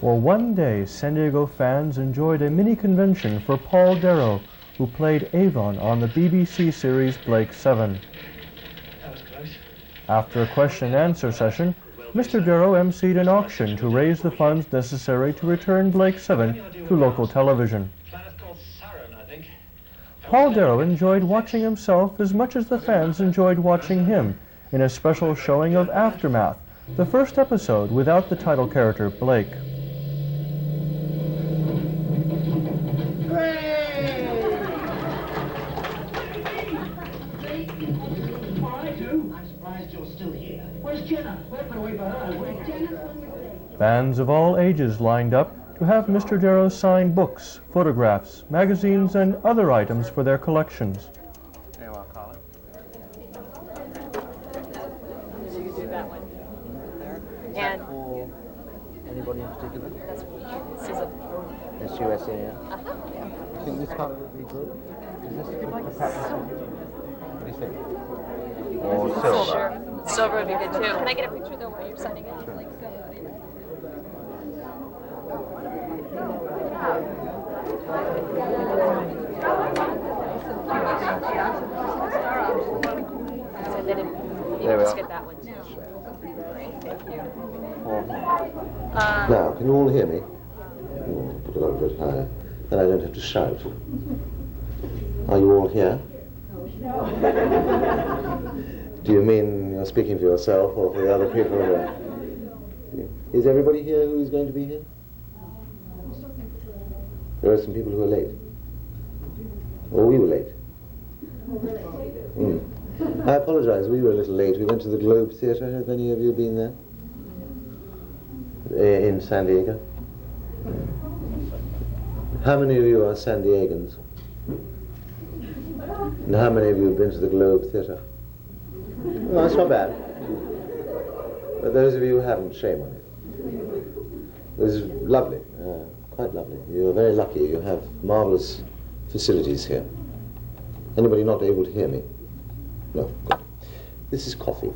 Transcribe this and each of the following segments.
For one day, San Diego fans enjoyed a mini convention for Paul Darrow, who played Avon on the BBC series Blake 7. After a question-and-answer session, Mr. Darrow emceed an auction to raise the funds necessary to return Blake 7 to local television. Paul Darrow enjoyed watching himself as much as the fans enjoyed watching him in a special showing of Aftermath, the first episode without the title character Blake. Fans of all ages lined up to have Mr. Darrow sign books, photographs, magazines, and other items for their collections. Hey, well, Colin. So you do that one. There. And For anybody in particular? that's Susan. That's USA, yeah? You think this colour would be good? Is this the pattern? What do you think? Or silver? Sure. Silver would be good too. Can I get a picture though while you're signing it? So then if you There we just are. get that one too. Great, thank you. Now, can you all hear me? Put it up a bit higher. Then I don't have to shout. Are you all here? Do you mean you're speaking for yourself or for the other people who are? Is everybody here who is going to be here? There are some people who are late. Or we were late. I apologize, we were a little late. We went to the Globe Theatre. Have any of you been there? In San Diego? How many of you are San Diegans? And how many of you have been to the Globe Theatre? Well, that's not bad. But those of you who haven't, shame on you. It was lovely, quite lovely. You are very lucky. You have marvelous facilities here. Anybody not able to hear me? No, good. This is coffee.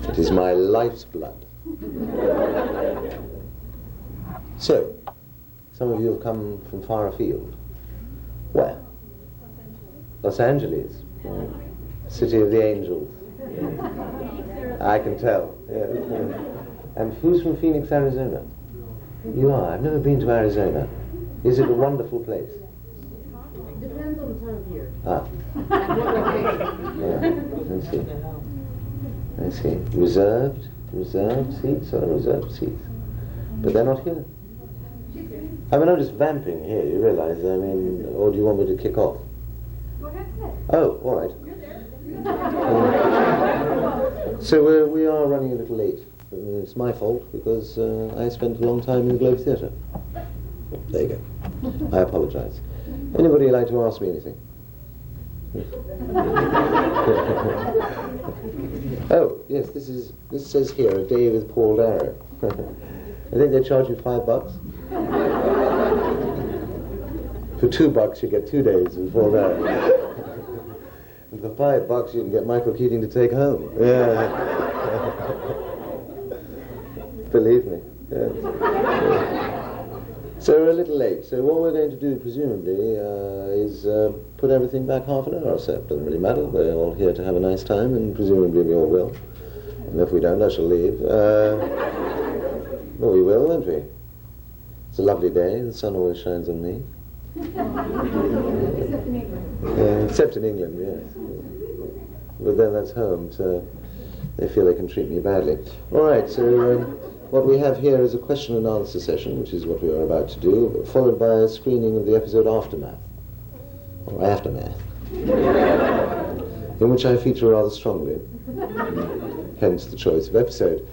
It is my life's blood. So, some of you have come from far afield. Where? Los Angeles. City of the Angels. I can tell. Yes. And who's from Phoenix, Arizona? You are. I've never been to Arizona. Is it a wonderful place? Depends on the time of year. Ah. Yeah, I see. Reserved seats or reserved seats? But they're not here. I mean, I'm just vamping here, you realize, I mean, or do you want me to kick off? Go ahead. Oh, all right. So we are running a little late. It's my fault because I spent a long time in the Globe Theatre. There you go. I apologize. Anybody like to ask me anything? Oh, yes, this says here, a day with Paul Darrow. I think they charge you $5. For $2 you get 2 days with Paul Darrow. And for $5 you can get Michael Keating to take home. Yeah. Believe me. Yes. So we're a little late. So what we're going to do, presumably, is put everything back half an hour or so. It doesn't really matter. We're all here to have a nice time, and presumably we all will. And if we don't, I shall leave. Well, we will, won't we? It's a lovely day. The sun always shines on me. Except in England. Except in England, yes. But then that's home, so they feel they can treat me badly. All right, so what we have here is a question and answer session, which is what we are about to do, followed by a screening of the episode Aftermath, or Aftermath, in which I feature rather strongly, hence the choice of episode.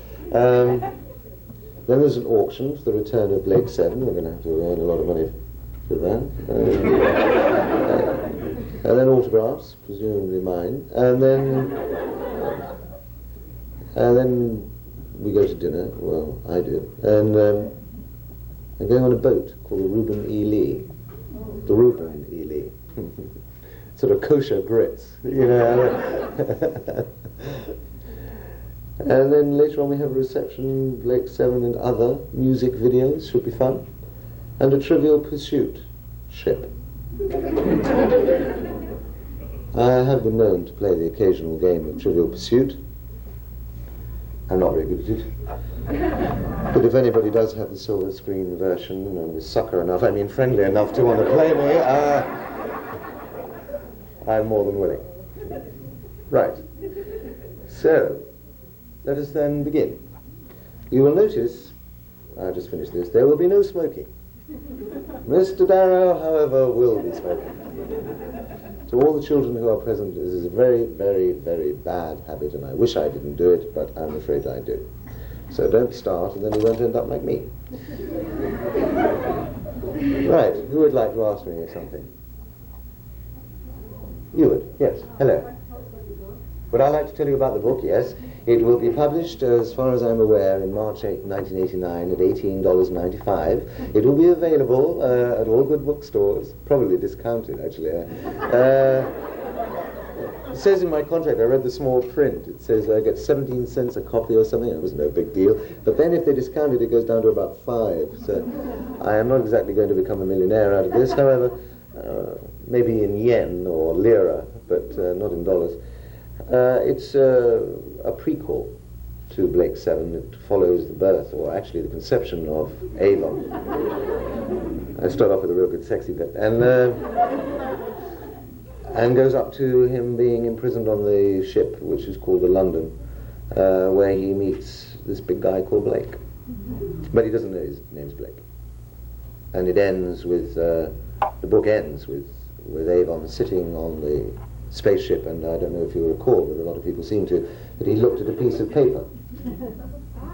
Then there's an auction for the return of Blake 7. We're going to have to earn a lot of money for that. And then autographs, presumably mine. And then we go to dinner. Well, I do. And I'm going on a boat called the Reuben E. Lee. The Reuben E. Lee. Sort of kosher grits, you know. And then later on we have a reception, Blake 7 and other music videos, should be fun. And a Trivial Pursuit ship. I have been known to play the occasional game of Trivial Pursuit. I'm not very good at it. But if anybody does have the silver screen version and is sucker enough, I mean friendly enough to want to play me, I'm more than willing. Right. So, let us then begin. You will notice, I'll just finish this, there will be no smoking. Mr. Darrow, however, will be smoking. To all the children who are present, this is a very, very, very bad habit, and I wish I didn't do it, but I'm afraid I do. So don't start, and then you won't end up like me. Right, who would like to ask me something? You would, yes. Hello. Would I like to tell you about the book? Yes. It will be published, as far as I'm aware, in March 8, 1989 at $18.95. It will be available at all good bookstores, probably discounted, actually. It says in my contract, I read the small print, it says I get 17 cents a copy or something. It was no big deal. But then if they discount it, it goes down to about 5. So I am not exactly going to become a millionaire out of this. However, maybe in yen or lira, but not in dollars. It's a prequel to Blake 7. It follows the birth, or actually the conception of Avon. I start off with a real good sexy bit. And goes up to him being imprisoned on the ship, which is called the London, where he meets this big guy called Blake. But he doesn't know his name's Blake. And it ends with, the book ends with Avon sitting on the spaceship, and I don't know if you recall, but a lot of people seem to, that he looked at a piece of paper.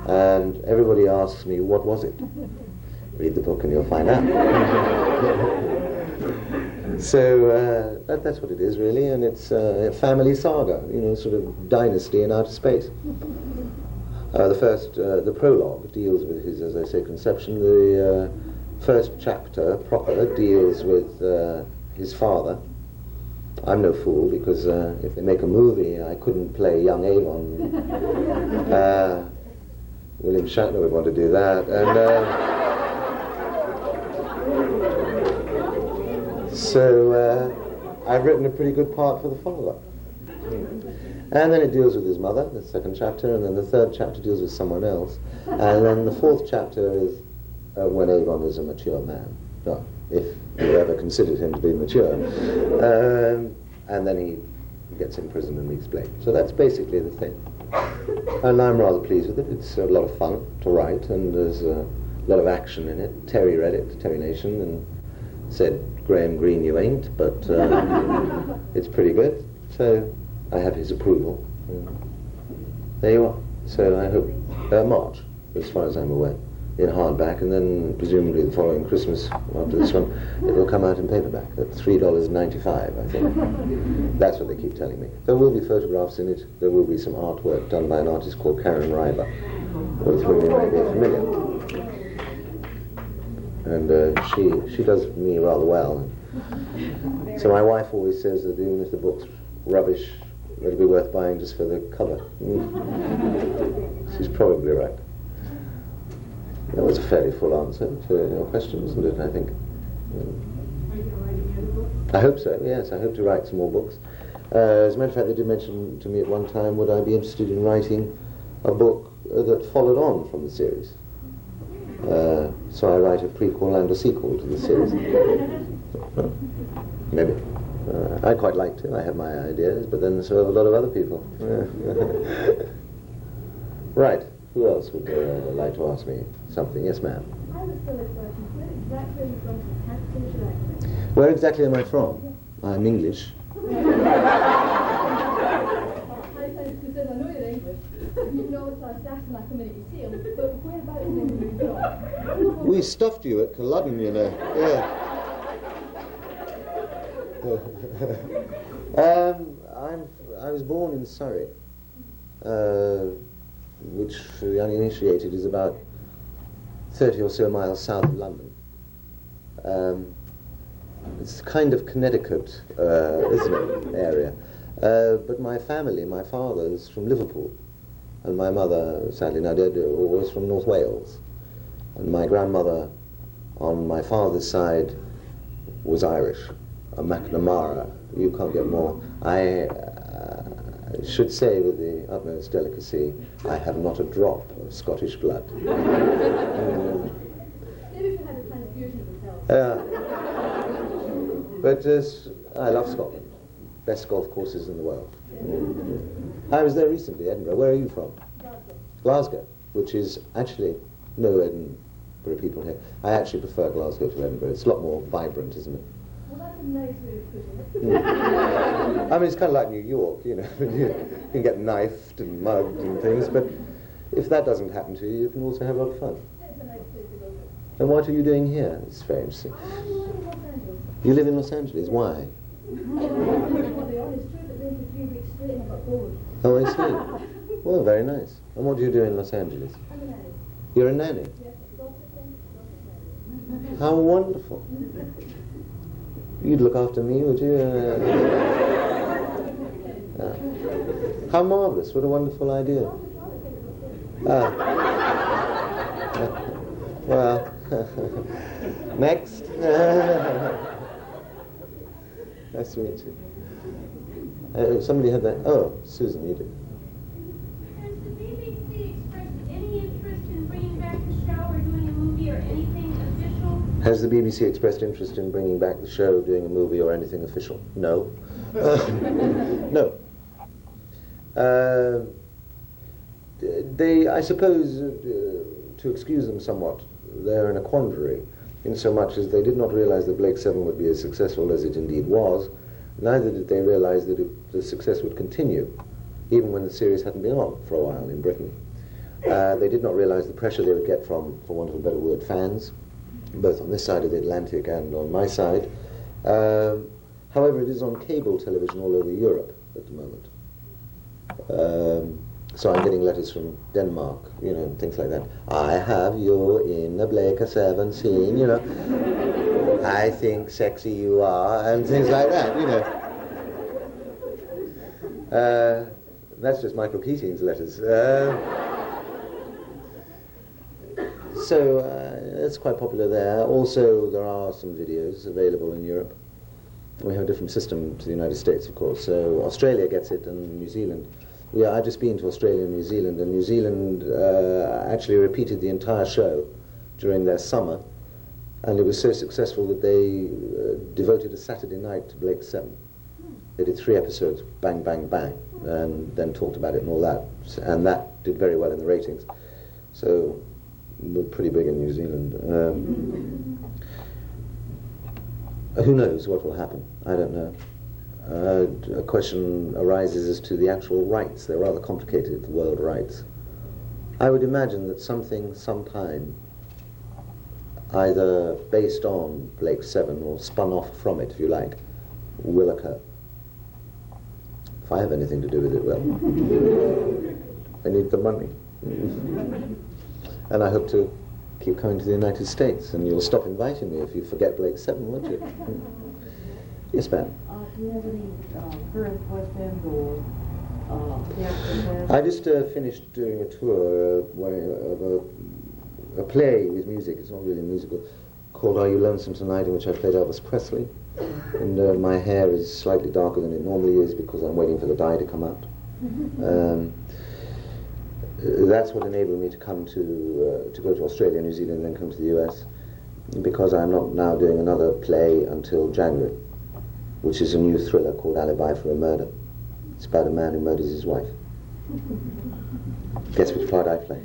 And everybody asks me, what was it? Read the book and you'll find out. So that's what it is, really, and it's a family saga, you know, sort of dynasty in outer space. The prologue deals with his, as I say, conception. The first chapter proper deals with his father. I'm no fool, because if they make a movie, I couldn't play young Avon. William Shatner would want to do that. And so I've written a pretty good part for the father. And then it deals with his mother, the second chapter, and then the third chapter deals with someone else. And then the fourth chapter is when Avon is a mature man. No, if you ever considered him to be mature. And then he gets imprisoned and meets Blake. So that's basically the thing. And I'm rather pleased with it. It's a lot of fun to write, and there's a lot of action in it. Terry read it, Terry Nation, and said, Graham Greene, you ain't, but it's pretty good. So I have his approval. There you are. So I hope March, as far as I'm aware, in hardback, and then presumably the following Christmas, after this one, it will come out in paperback at $3.95, I think. That's what they keep telling me. There will be photographs in it. There will be some artwork done by an artist called Karen Ryber, with whom you may be familiar. And she does me rather well. So my wife always says that even if the book's rubbish, it'll be worth buying just for the cover. She's probably right. That was a fairly full answer to your question, wasn't it, I think? I hope so, yes. I hope to write some more books. As a matter of fact, they did mention to me at one time, would I be interested in writing a book that followed on from the series? So I write a prequel and a sequel to the series. Maybe. I'd quite like to. I have my ideas, but then so have a lot of other people. Right. Who else would like to ask me something? Yes, ma'am. I was still a question. Where Where exactly are you from? exactly am I from? I'm English. I know you're English. You know it's our staff and I come in at your seal, but whereabouts are you from? We stuffed you at Culloden, you know. Yeah. I was born in Surrey. Which for the uninitiated is about 30 or so miles south of London. It's kind of Connecticut, isn't it, area. But my family, my father is from Liverpool, And my mother, sadly now dead, was from North Wales. And my grandmother, on my father's side, was Irish, a McNamara. You can't get more. I should say with the utmost delicacy, I have not a drop of Scottish blood. Maybe if you had a transfusion of yourself. But I love Scotland. Best golf courses in the world. I was there recently, Edinburgh. Where are you from? Glasgow, which is actually no Edinburgh people here. I actually prefer Glasgow to Edinburgh. It's a lot more vibrant, isn't it? Well, that's a nice way of putting it. I mean, it's kind of like New York, you know. You can get knifed and mugged and things, but if that doesn't happen to you, you can also have a lot of fun. It's a nice place to go to. And what are you doing here? It's very interesting. I live in Los Angeles. You live in Los Angeles. Why? Well, the honest truth, it rained for 3 weeks straight and I got bored. Oh, I see. Well, very nice. And what do you do in Los Angeles? I'm a nanny. You're a nanny. Yes, gossiping, nanny. How wonderful. You'd look after me, would you? How marvellous. What a wonderful idea. Well, next. Nice to meet you. Somebody had that. Oh, Susan, you did. Has the BBC expressed any interest in bringing back the show or doing a movie or anything official? Has the BBC expressed interest in bringing back the show, doing a movie, or anything official? No. No. They, I suppose, to excuse them somewhat, they're in a quandary, in so much as they did not realize that Blake 7 would be as successful as it indeed was. Neither did they realize that the success would continue, even when the series hadn't been on for a while in Britain. They did not realize the pressure they would get from, for want of a better word, fans, both on this side of the Atlantic and on my side. However, it is on cable television all over Europe at the moment. So I'm getting letters from Denmark, you know, things like that. I have you in a Blake 7 scene, you know. I think sexy you are, and things like that, you know. That's just Michael Keating's letters. So it's quite popular there. Also, there are some videos available in Europe. We have a different system to the United States, of course. So Australia gets it, and New Zealand. Yeah, I've just been to Australia and New Zealand actually repeated the entire show during their summer, and it was so successful that they devoted a Saturday night to Blake 7. They did 3 episodes, bang, bang, bang, and then talked about it and all that, and that did very well in the ratings. So we're pretty big in New Zealand. Who knows what will happen? I don't know. A question arises as to the actual rights. They're rather complicated, the world rights. I would imagine that something, sometime, either based on Blake 7 or spun off from it, if you like, will occur. If I have anything to do with it, well, I need the money. And I hope to keep coming to the United States, and you'll stop inviting me if you forget Blake 7, won't you? Yes, ma'am. Do you have any current West End or theatrical? I just finished doing a tour of a play with music. It's not really a musical, called Are You Lonesome Tonight, in which I played Elvis Presley. And my hair is slightly darker than it normally is because I'm waiting for the dye to come out. That's what enabled me to come to go to Australia, New Zealand, and then come to the US, because I'm not now doing another play until January, which is a new thriller called Alibi for a Murder. It's about a man who murders his wife. Guess which part I play.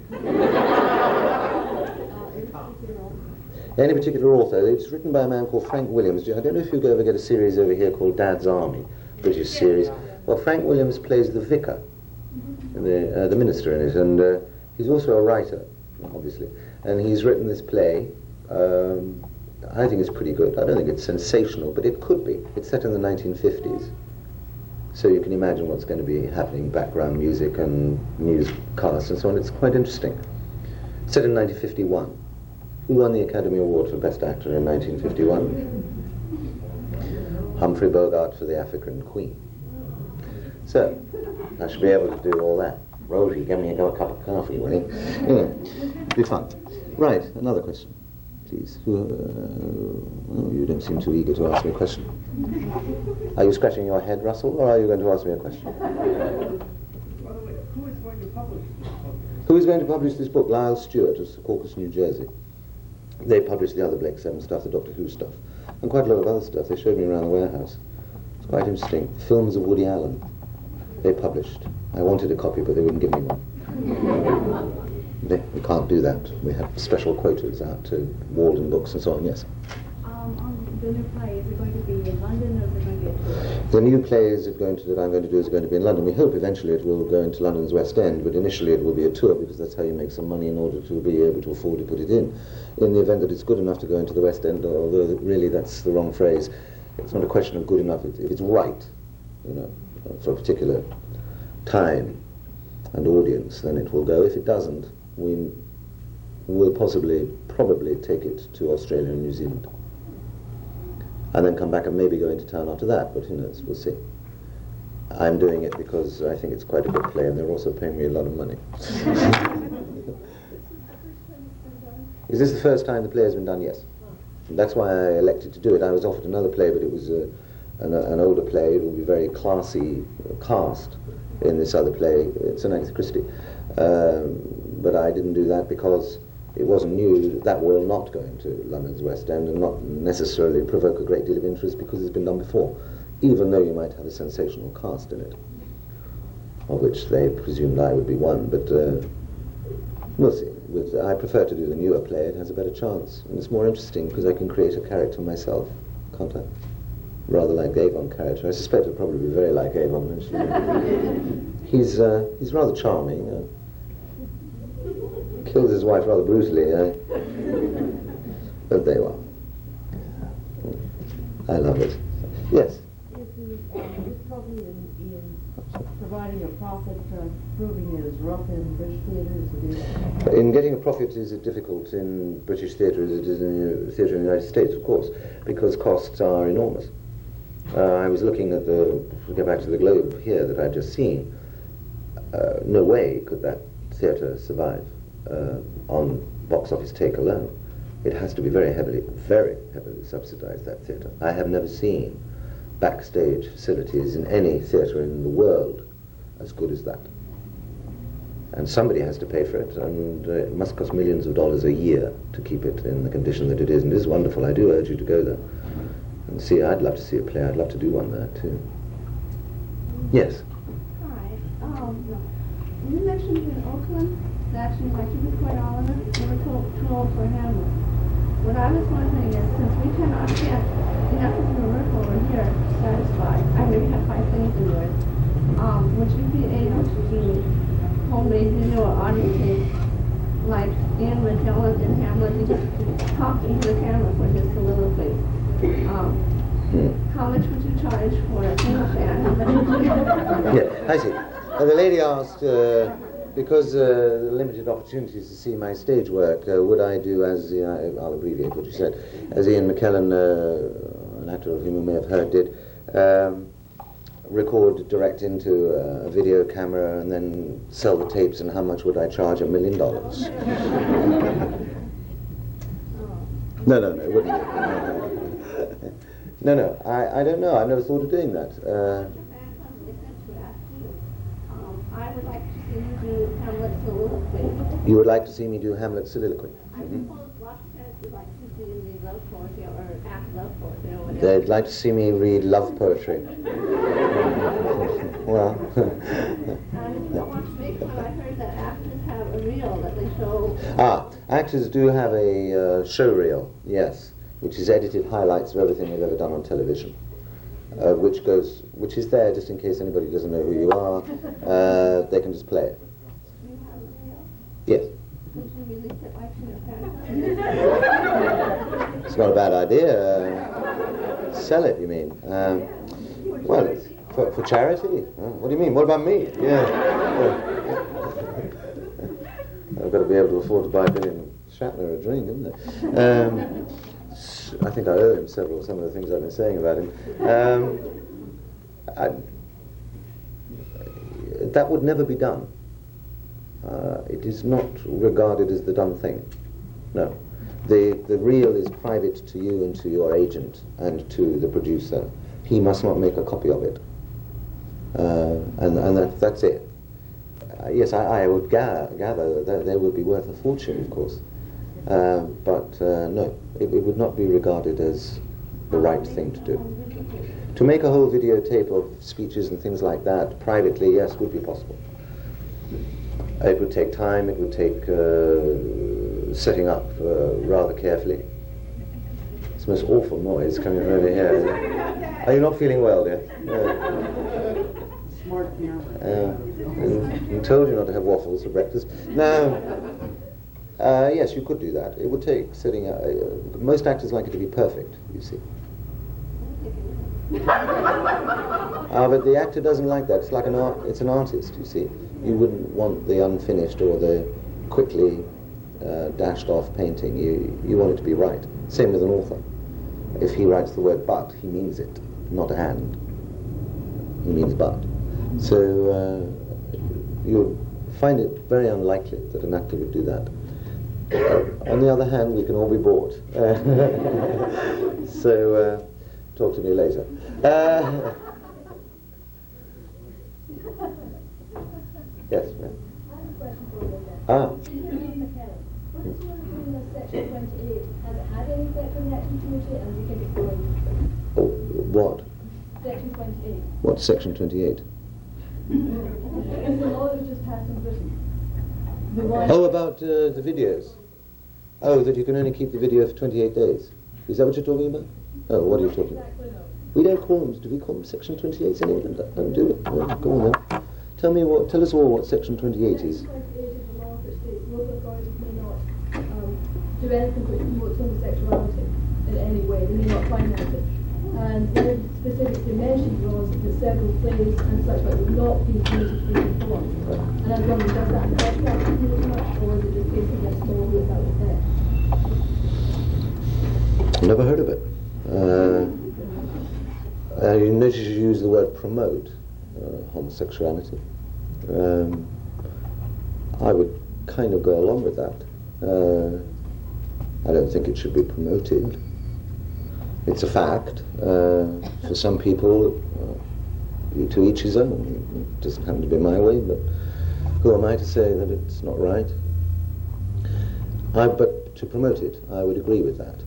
Any particular author? It's written by a man called Frank Williams. I don't know if you'll ever get a series over here called Dad's Army, British series. Well, Frank Williams plays the vicar, the minister in it, and he's also a writer, obviously. And he's written this play. I think it's pretty good. I don't think it's sensational, but it could be. It's set in the 1950s. So you can imagine what's going to be happening, background music and newscasts and so on. It's quite interesting. Set in 1951. Who won the Academy Award for Best Actor in 1951? Humphrey Bogart for The African Queen. So, I should be able to do all that. Rosie, get me a cup of coffee, will you? Yeah, be fun. Right, another question, please. Oh, you don't seem too eager to ask me a question. Are you scratching your head, Russell, or are you going to ask me a question? Who is going to publish this book? Lyle Stewart of Secaucus, New Jersey. They published the other Blake 7 stuff, the Doctor Who stuff, and quite a lot of other stuff. They showed me around the warehouse. It's quite interesting. Films of Woody Allen. They published. I wanted a copy, but they wouldn't give me one. We can't do that. We have special quotas out to Walden Books and so on. Yes. On the new play, is it going to be in London or is it going to be a tour? The new play that I'm going to do is going to be in London. We hope eventually it will go into London's West End, but initially it will be a tour because that's how you make some money in order to be able to afford to put it in. In the event that it's good enough to go into the West End, although really that's the wrong phrase, it's not a question of good enough. If it's right, for a particular time and audience, then it will go. If it doesn't, we will probably take it to Australia and New Zealand. And then come back and maybe go into town after that, but who knows, we'll see. I'm doing it because I think it's quite a good play and they're also paying me a lot of money. Is this the first time the play has been done? Yes. That's why I elected to do it. I was offered another play, but it was an older play. It will be very classy cast in this other play. It's an Agatha Christie. But I didn't do that because it wasn't new. That will not go into London's West End and not necessarily provoke a great deal of interest because it's been done before, even though you might have a sensational cast in it, of which they presumed I would be one. But we'll see. I prefer to do the newer play. It has a better chance. And it's more interesting because I can create a character myself, can't I? Rather like the Avon character. I suspect it'll probably be very like Avon. He's rather charming. Kills his wife rather brutally. But there you are. I love it. Yes? Is probably in providing a profit, proving it as rough in British theatre as it is? In getting a profit is it difficult in British theatre as it is in the theatre in the United States, of course, because costs are enormous. I was looking at to get back to the Globe here that I'd just seen. No way could that theatre survive on box office take alone. It has to be very heavily subsidized, that theatre. I have never seen backstage facilities in any theatre in the world as good as that. And somebody has to pay for it, and it must cost millions of dollars a year to keep it in the condition that it is, and it is wonderful. I do urge you to go there and see. I'd love to see a play. I'd love to do one there too. Yes? Hi. You mentioned in Oakland that you'd like to record all of it. You were too old for Hamlet. What I was wondering is, since we cannot get enough of your work over here to satisfy, I mean, we have 5 things to do it, would you be able to do homemade video or audio tape like Ian McKellen in Hamlet? He just talked into the camera for his soliloquy. How much would you charge for a single fan? Yeah, I see. The lady asked, because limited opportunities to see my stage work, would I do as, I'll abbreviate what you said, as Ian McKellen, an actor of whom you may have heard, did, record direct into a video camera and then sell the tapes, and how much would I charge? $1 million. No, it wouldn't be. No, I don't know. I've never thought of doing that. I would like to see you do Hamlet soliloquy. You would like to see me do Hamlet soliloquy? I suppose lots of parents would like to see you read love poetry or act love poetry or whatever. They'd like to see me read love poetry. Well. I don't want to make fun. I heard that actors have a reel that they show. Actors do have a show reel, yes, which is edited highlights of everything they've ever done on television. Which is there just in case anybody doesn't know who you are. They can just play it. Do you have a reel? Yes. Could you release it like to your parents? It's not a bad idea. Sell it, you mean? Well, it's for charity? What do you mean? What about me? Yeah. I've got to be able to afford to buy Billy Shatner a drink, haven't I? I think I owe him some of the things I've been saying about him. That would never be done. It is not regarded as the done thing. No. The reel is private to you and to your agent and to the producer. He must not make a copy of it. And that's it. Yes, I would gather that they would be worth a fortune, of course. But no, it would not be regarded as the right thing to do. To make a whole videotape of speeches and things like that privately, yes, would be possible. It would take time, it would take setting up rather carefully. It's the most awful noise coming from over here. Are you not feeling well, dear? Smart camera. I'm told you not to have waffles for breakfast. Now, yes, you could do that. It would take setting up. Most actors like it to be perfect, you see. But the actor doesn't like that. It's like it's an artist, you see. You wouldn't want the unfinished or the quickly dashed off painting. You want it to be right. Same with an author. If he writes the word but, he means it, not and. He means but. So you'll find it very unlikely that an actor would do that. On the other hand, we can all be bored. So talk to me later. Yes, ma'am. I have a question for you again. Ah. What is your opinion of Section 28? Has it had any effect on the acting community, and do you think it's going to? Oh, what? Section 28. What's Section 28? It's the law that was just passed in Britain. The one Oh, about the videos. Oh, that you can only keep the video for 28 days. Is that what you're talking about? Oh, what are you talking about? Exactly, no. We don't call them, do we call them Section 28 in England? Don't do it. No, go on then. Tell us all what Section 28 is. Section 28 is the law which states local authorities may not do anything which promotes homosexuality in any way. They may not finance it. And it specifically mentions laws that several plays and such like would not be permitted to be performed. And I was wondering, does that affect the acting community much, or is it just basically a small group that would affect? Never heard of it. You notice you use the word promote homosexuality. I would kind of go along with that. I don't think it should be promoted. It's a fact. For some people, to each his own. It doesn't happen to be my way, but who am I to say that it's not right? But to promote it, I would agree with that.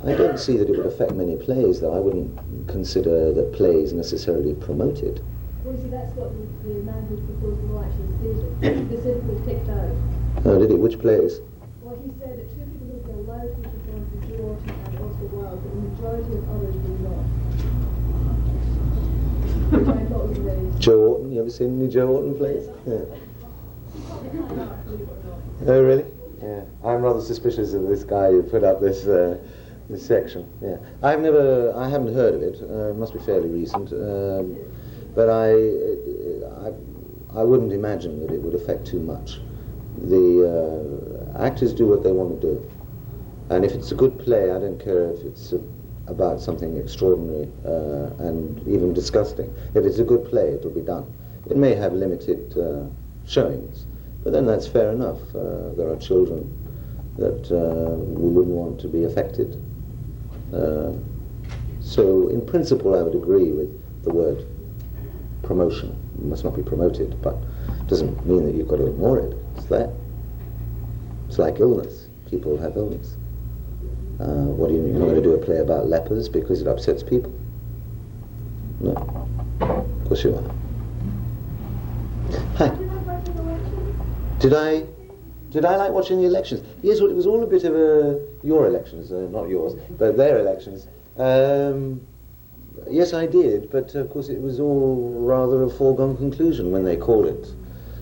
I don't see that it would affect many plays, though. I wouldn't consider that plays necessarily promoted. Well, you see, that's what the man who proposed the law actually stated. Specifically ticked out. Oh, did it? Which plays? Well, he said that two people would be allowed to perform for Joe Orton and Oscar Wilde, but the majority of others would not. Which I thought was very... Joe Orton? You ever seen any Joe Orton plays? Yeah. Oh, really? Yeah. I'm rather suspicious of this guy who put up this section. Yeah. I haven't heard of it. It must be fairly recent. But I wouldn't imagine that it would affect too much. The actors do what they want to do. And if it's a good play, I don't care if it's about something extraordinary and even disgusting. If it's a good play, it'll be done. It may have limited showings, but then that's fair enough. There are children that we wouldn't want to be affected. So in principle, I would agree with the word promotion. It must not be promoted, but it doesn't mean that you've got to ignore it. It's there. It's like illness. People have illness. What do you mean? You're not going to do a play about lepers because it upsets people? No. Of course you are. Hi. Did I like watching the elections? Yes, well, it was all a bit of your elections, not yours, but their elections. Yes, I did, but of course it was all rather a foregone conclusion when they called it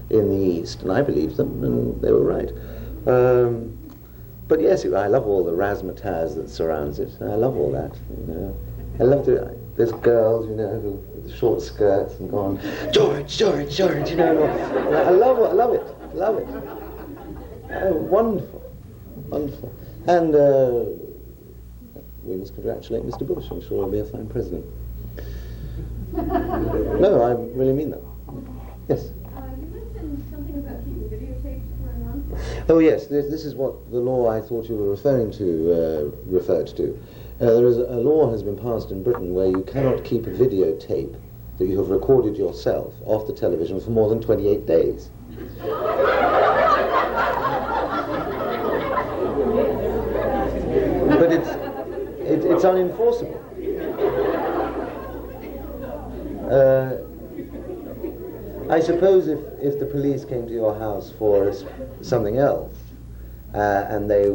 in the East, and I believed them, and they were right. But yes, I love all the razzmatazz that surrounds it. I love all that, you know. I love there's girls, you know, with short skirts and go on, George, George, George, you know. I love it. Wonderful, wonderful. And we must congratulate Mr. Bush. I'm sure he'll be a fine president. No, I really mean that. Yes? You mentioned something about keeping videotape Oh yes, this is what the law I thought you were referring to referred to. There is a law has been passed in Britain where you cannot keep a videotape that you have recorded yourself off the television for more than 28 days. But it's unenforceable. I suppose if the police came to your house for something else, and they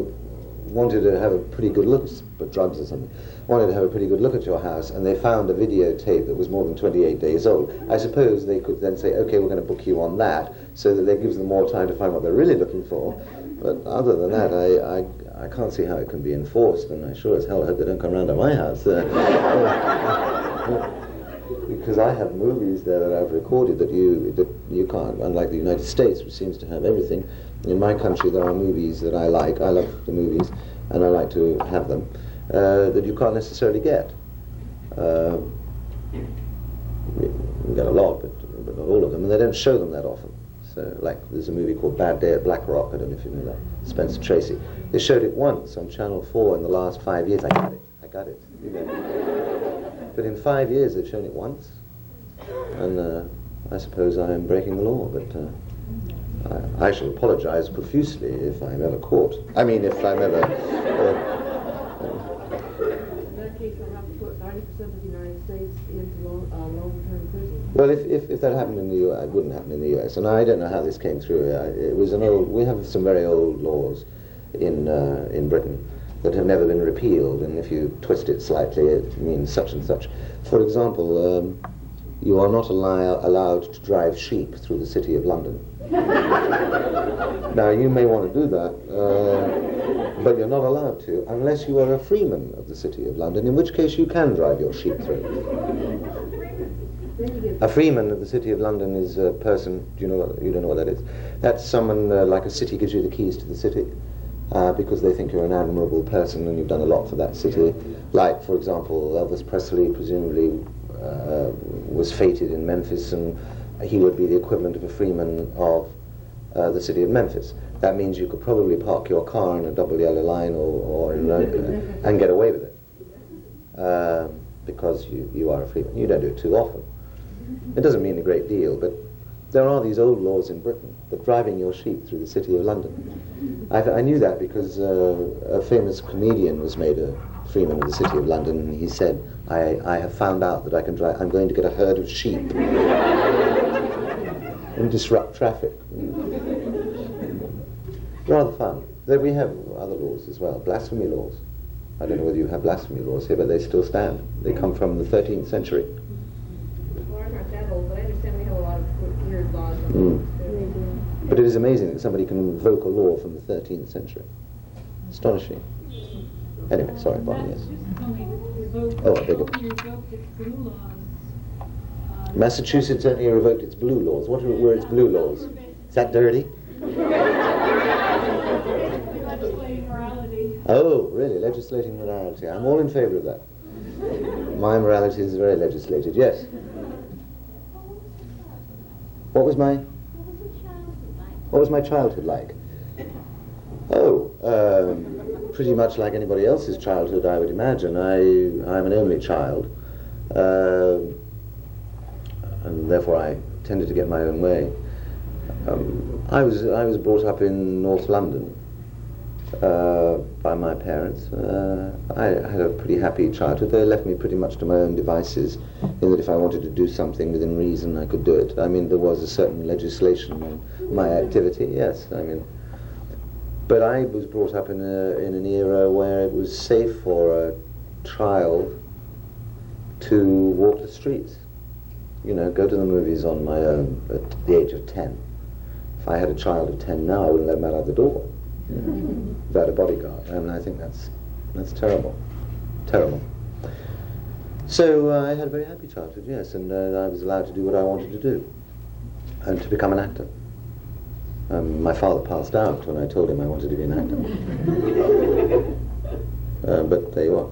wanted to have a pretty good look, but drugs or something, wanted to have a pretty good look at your house, and they found a videotape that was more than 28 days old, I suppose they could then say, okay, we're going to book you on that, so that gives them more time to find what they're really looking for. But other than that, I can't see how it can be enforced, and I sure as hell hope they don't come round to my house. Because I have movies there that I've recorded that you can't, unlike the United States, which seems to have everything. In my country there are movies that I like, I love the movies, and I like to have them, that you can't necessarily get. You get a lot, but not all of them, and they don't show them that often. So, like, there's a movie called Bad Day at Black Rock, I don't know if you know that, Spencer Tracy. They showed it once on Channel 4 in the last 5 years. I got it, you know. But in 5 years they've shown it once, and I suppose I am breaking the law, but I shall apologize profusely if I'm ever caught. I mean, if I'm ever... In that case, we'll have to put 90% of the United States into long-term prison. Well, if that happened in the U.S., it wouldn't happen in the U.S., and I don't know how this came through. It was an old... We have some very old laws in Britain that have never been repealed, and if you twist it slightly, it means such and such. For example, you are not allowed to drive sheep through the city of London. Now, you may want to do that, but you're not allowed to unless you are a freeman of the city of London, in which case you can drive your sheep through. A freeman of the city of London is a person, you don't know what that is? That's someone like a city gives you the keys to the city. Because they think you're an admirable person and you've done a lot for that city. Like, for example, Elvis Presley presumably was fated in Memphis, and he would be the equivalent of a freeman of the city of Memphis. That means you could probably park your car in a double yellow line or and get away with it, because you are a freeman. You don't do it too often. It doesn't mean a great deal, but there are these old laws in Britain that driving your sheep through the city of London. I knew that because a famous comedian was made a freeman of the city of London, and he said, I have found out that I can drive, I'm going to get a herd of sheep and disrupt traffic. Rather fun. Then we have other laws as well, blasphemy laws. I don't know whether you have blasphemy laws here, but they still stand. They come from the 13th century. Ours aren't that old, but I understand we have a lot of weird laws. But it is amazing that somebody can invoke a law from the 13th century. Astonishing. Anyway, sorry, Bonnie, yes. Oh, I beg your pardon. Massachusetts only revoked its blue laws. What were its blue laws? Is that dirty? Legislating morality. Oh, really? Legislating morality. I'm all in favour of that. My morality is very legislated, yes. What was my childhood like? Oh, pretty much like anybody else's childhood, I would imagine. I'm an only child, and therefore I tended to get my own way. I was brought up in North London by my parents. I had a pretty happy childhood. They left me pretty much to my own devices, in that if I wanted to do something within reason, I could do it. I mean, there was a certain legislation on my activity, yes. I mean, but I was brought up in an era where it was safe for a child to walk the streets. You know, go to the movies on my own at the age of 10. If I had a child of 10 now, I wouldn't let him out of the door without a bodyguard. I mean, I think that's terrible. Terrible. So I had a very happy childhood, yes, and I was allowed to do what I wanted to do, and to become an actor. My father passed out when I told him I wanted to be an actor. But there you are.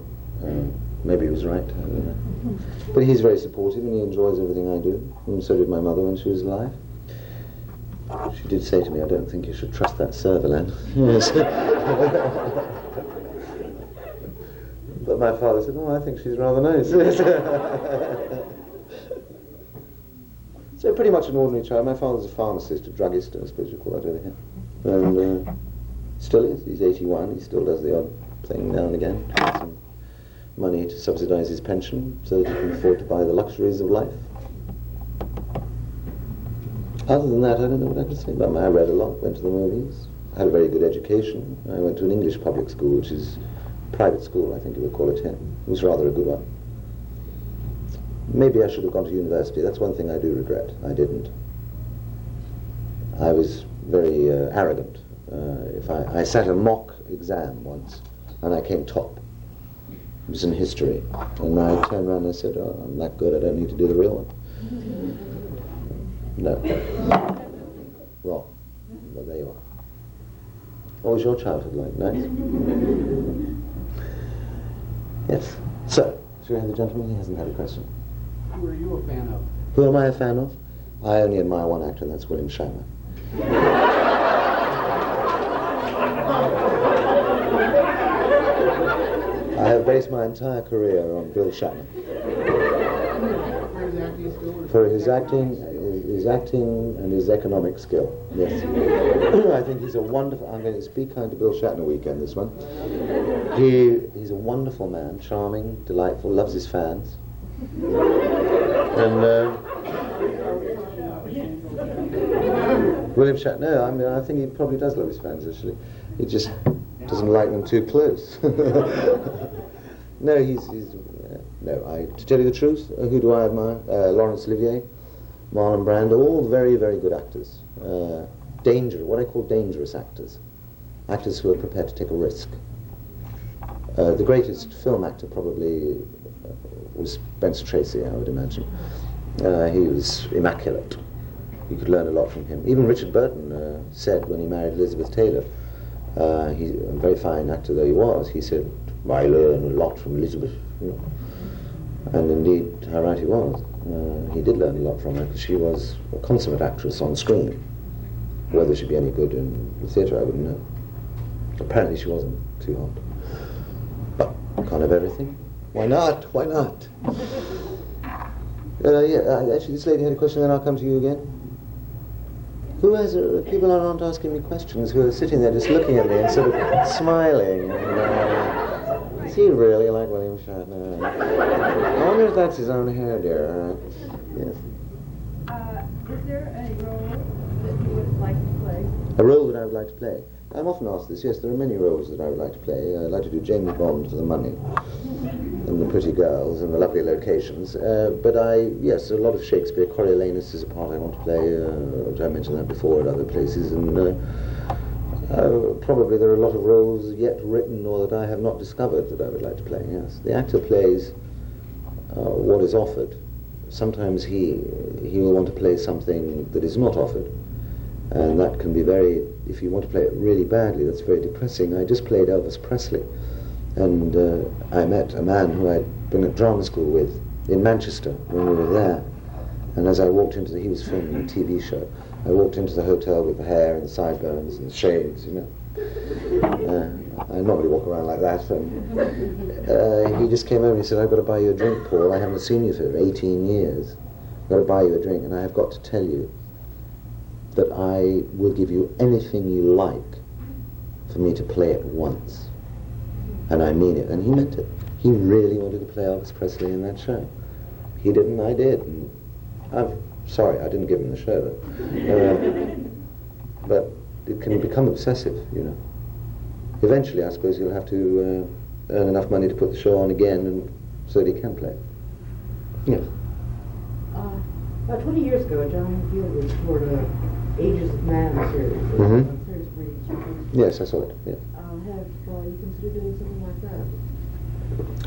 Maybe he was right. I don't know. But he's very supportive and he enjoys everything I do. And so did my mother when she was alive. She did say to me, "I don't think you should trust that server, Len." Yes. But my father said, "Oh, I think she's rather nice." So pretty much an ordinary child. My father's a pharmacist, a druggist, I suppose you call that over here. And still is. He's 81. He still does the odd thing now and again to get some money to subsidise his pension so that he can afford to buy the luxuries of life. Other than that, I don't know what I can say about him. I read a lot, went to the movies, had a very good education. I went to an English public school, which is a private school, I think you would call it here. It was rather a good one. Maybe I should have gone to university. That's one thing I do regret. I didn't. I was very arrogant. I sat a mock exam once, and I came top. It was in history. And I turned around and I said, "Oh, I'm that good, I don't need to do the real one." No. Wrong. But there you are. What was your childhood like? Nice? Yes. So, should we have the gentleman? He hasn't had a question. Who are you a fan of? Who am I a fan of? I only admire one actor, and that's William Shatner. I have based my entire career on Bill Shatner. For his acting and his economic skill, yes. I think he's a wonderful... I'm going to speak kind to Bill Shatner weekend, this one. He's a wonderful man, charming, delightful, loves his fans. And William Shatner, I mean, I think he probably does love his fans, actually. He just doesn't like them too close. No, to tell you the truth, who do I admire? Laurence Olivier, Marlon Brando, all very, very good actors. What I call dangerous actors. Actors who are prepared to take a risk. The greatest film actor probably was Spencer Tracy, I would imagine. He was immaculate. You could learn a lot from him. Even Richard Burton said when he married Elizabeth Taylor, he's a very fine actor though he was, he said, "I learned a lot from Elizabeth." You know. And indeed, how right he was. He did learn a lot from her because she was a consummate actress on screen. Whether she'd be any good in the theatre, I wouldn't know. Apparently she wasn't too hot. But can't have everything. Why not? Why not? Actually, this lady had a question, then I'll come to you again. Who has people aren't asking me questions, who are sitting there just looking at me and sort of smiling. And, is he really like William Shatner? I wonder if that's his own hair, dear. Yes. Is there a role that you would like to play? A role that I would like to play? I'm often asked this. Yes, there are many roles that I would like to play. I'd like to do James Bond for the money, and the pretty girls, and the lovely locations. But yes, a lot of Shakespeare. Coriolanus is a part I want to play. I mentioned that before at other places. And probably there are a lot of roles yet written or that I have not discovered that I would like to play. Yes, the actor plays what is offered. Sometimes he will want to play something that is not offered, and that can be very. If you want to play it really badly, that's very depressing. I just played Elvis Presley, and I met a man who I'd been at drama school with in Manchester when we were there. And as I walked into he was filming a TV show. I walked into the hotel with the hair and the sideburns and the shades, you know. I normally walk around like that. And he just came over and he said, "I've got to buy you a drink, Paul. I haven't seen you for 18 years. I've got to buy you a drink, and I have got to tell you that I will give you anything you like for me to play it once." And I mean it. And he meant it. He really wanted to play Elvis Presley in that show. He didn't, I did. And I'm sorry, I didn't give him the show. But it can become obsessive, you know. Eventually, I suppose you'll have to earn enough money to put the show on again and so that he can play it. Yes. About 20 years ago, John Field restored Ages of Man series. Mm-hmm. Series breeding. Yes, I saw it. Yeah. Have you considered doing something like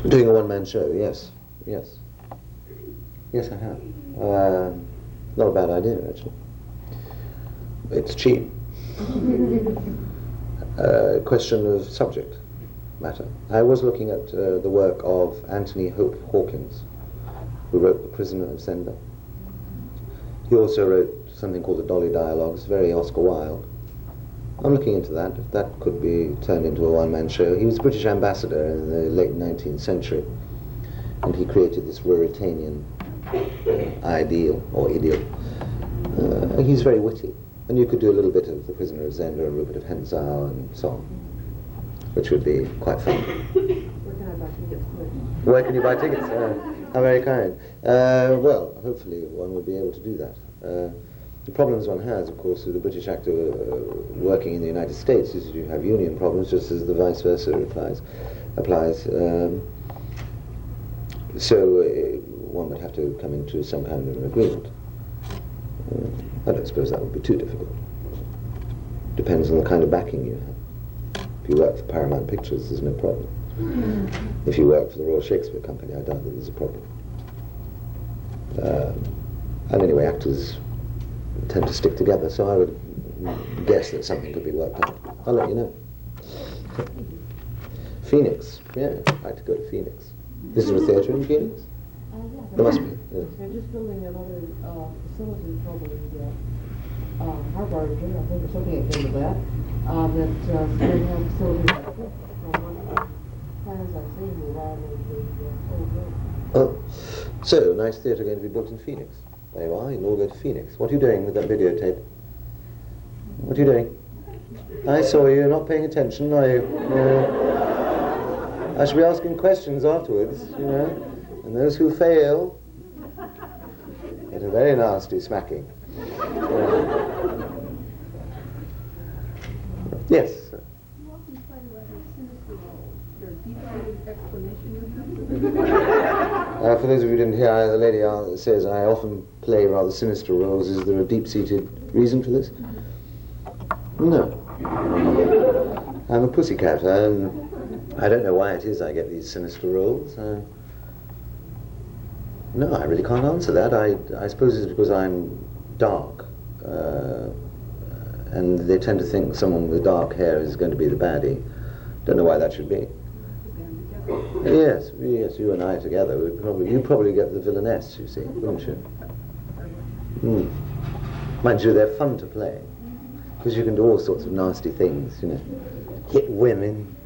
that? Doing a one-man show, yes. Yes. Yes, I have. Not a bad idea, actually. It's cheap. Question of subject matter. I was looking at the work of Anthony Hope Hawkins, who wrote The Prisoner of Zenda. He also wrote something called the Dolly Dialogues, very Oscar Wilde. I'm looking into that. That could be turned into a one-man show. He was a British ambassador in the late 19th century, and he created this Ruritanian ideal, or idiom. He's very witty, and you could do a little bit of The Prisoner of Zenda, a little bit of Hensau, and so on, which would be quite fun. Where can I buy tickets? Where can you buy tickets? How very kind. Well, hopefully one will be able to do that. The problems one has, of course, with the British actor working in the United States is you have union problems, just as the vice versa applies. So one would have to come into some kind of an agreement. I don't suppose that would be too difficult. Depends on the kind of backing you have. If you work for Paramount Pictures, there's no problem. If you work for the Royal Shakespeare Company, I doubt that there's a problem. And anyway, actors tend to stick together, so I would guess that something could be worked out. I'll let you know. Phoenix, yeah, I'd like to go to Phoenix. Is there a theatre in Phoenix? Yeah, There must be. Yeah. they're just building another facility, probably Harvard, I think, or something akin to that. That's going to have facilities like this. From what plans I've seen, will allow them to Oh, so nice theatre going to be built in Phoenix. There you are, you'll all go to Phoenix. What are you doing with that videotape? What are you doing? I saw you, you're not paying attention, are you? I shall be asking questions afterwards, you know. And those who fail get a very nasty smacking. Yes. You often find about your sinister roles. There a detailed explanation. For those of you who didn't hear, the lady says I often play rather sinister roles. Is there a deep-seated reason for this? No. I'm a pussycat. I don't know why it is I get these sinister roles. No, I really can't answer that. I suppose it's because I'm dark. And they tend to think someone with dark hair is going to be the baddie. Don't know why that should be. Yes, you and I together, you'd probably get the villainess, you see, wouldn't you? Mind you, they're fun to play, because you can do all sorts of nasty things, you know. Hit women,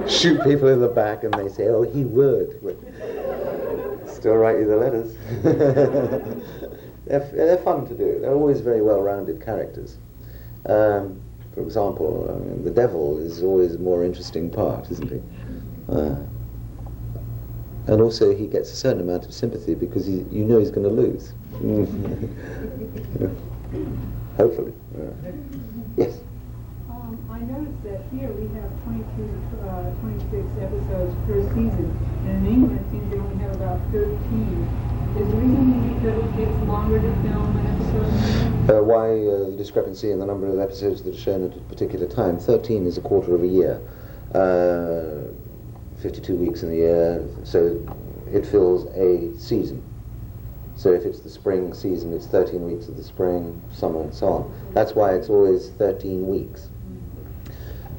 shoot people in the back, and they say, oh, he would. But still write you the letters. They're fun to do. They're always very well-rounded characters. For example, the devil is always a more interesting part, isn't he? And also he gets a certain amount of sympathy because you know he's going to lose. Hopefully. Yes? I noticed that here we have 22 to 26 episodes per season, and in England it seems they only have about 13. Is the reason that it takes longer to film an episode? Why the discrepancy in the number of episodes that are shown at a particular time? 13 is a quarter of a year. 52 weeks in the year, so it fills a season. So if it's the spring season, it's 13 weeks of the spring, summer, and so on. That's why it's always 13 weeks.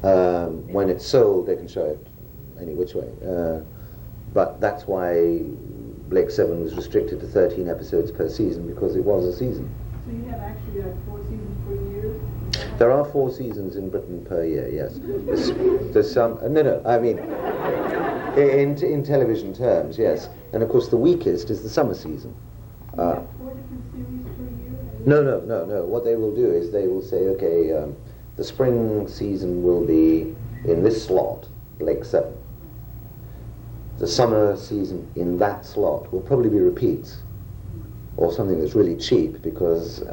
When it's sold, they can show it any which way. But that's why Blake 7 was restricted to 13 episodes per season, because it was a season. So you have actually 4 seasons per year? There are 4 seasons in Britain per year, yes. There's some, no, I mean, in television terms, yes. And of course the weakest is the summer season. You have 4 different series per year? No. What they will do is they will say, okay, the spring season will be in this slot, Blake 7. The summer season in that slot will probably be repeats, or something that's really cheap because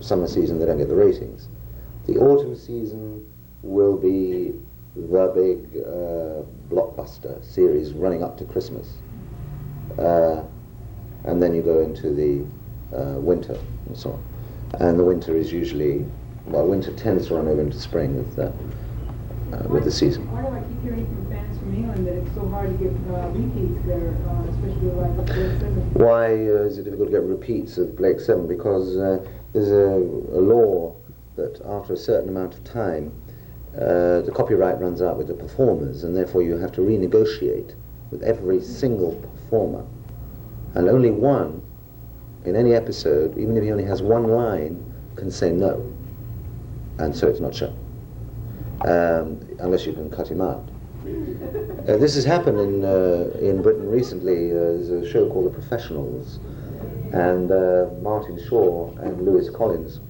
summer season they don't get the ratings. The autumn season will be the big blockbuster series running up to Christmas. And then you go into the winter and so on. And the winter is usually, well, winter tends to run over into spring with the season. Why do I keep hearing from fans from England that it's so hard to get repeats there, especially like up Blake 7? Why is it difficult to get repeats of Blake 7? Because there's a law that after a certain amount of time, the copyright runs out with the performers, and therefore you have to renegotiate with every single performer. And only one in any episode, even if he only has one line, can say no, and so it's not shown, unless you can cut him out. This has happened in Britain recently. There's a show called The Professionals, and Martin Shaw and Lewis Collins,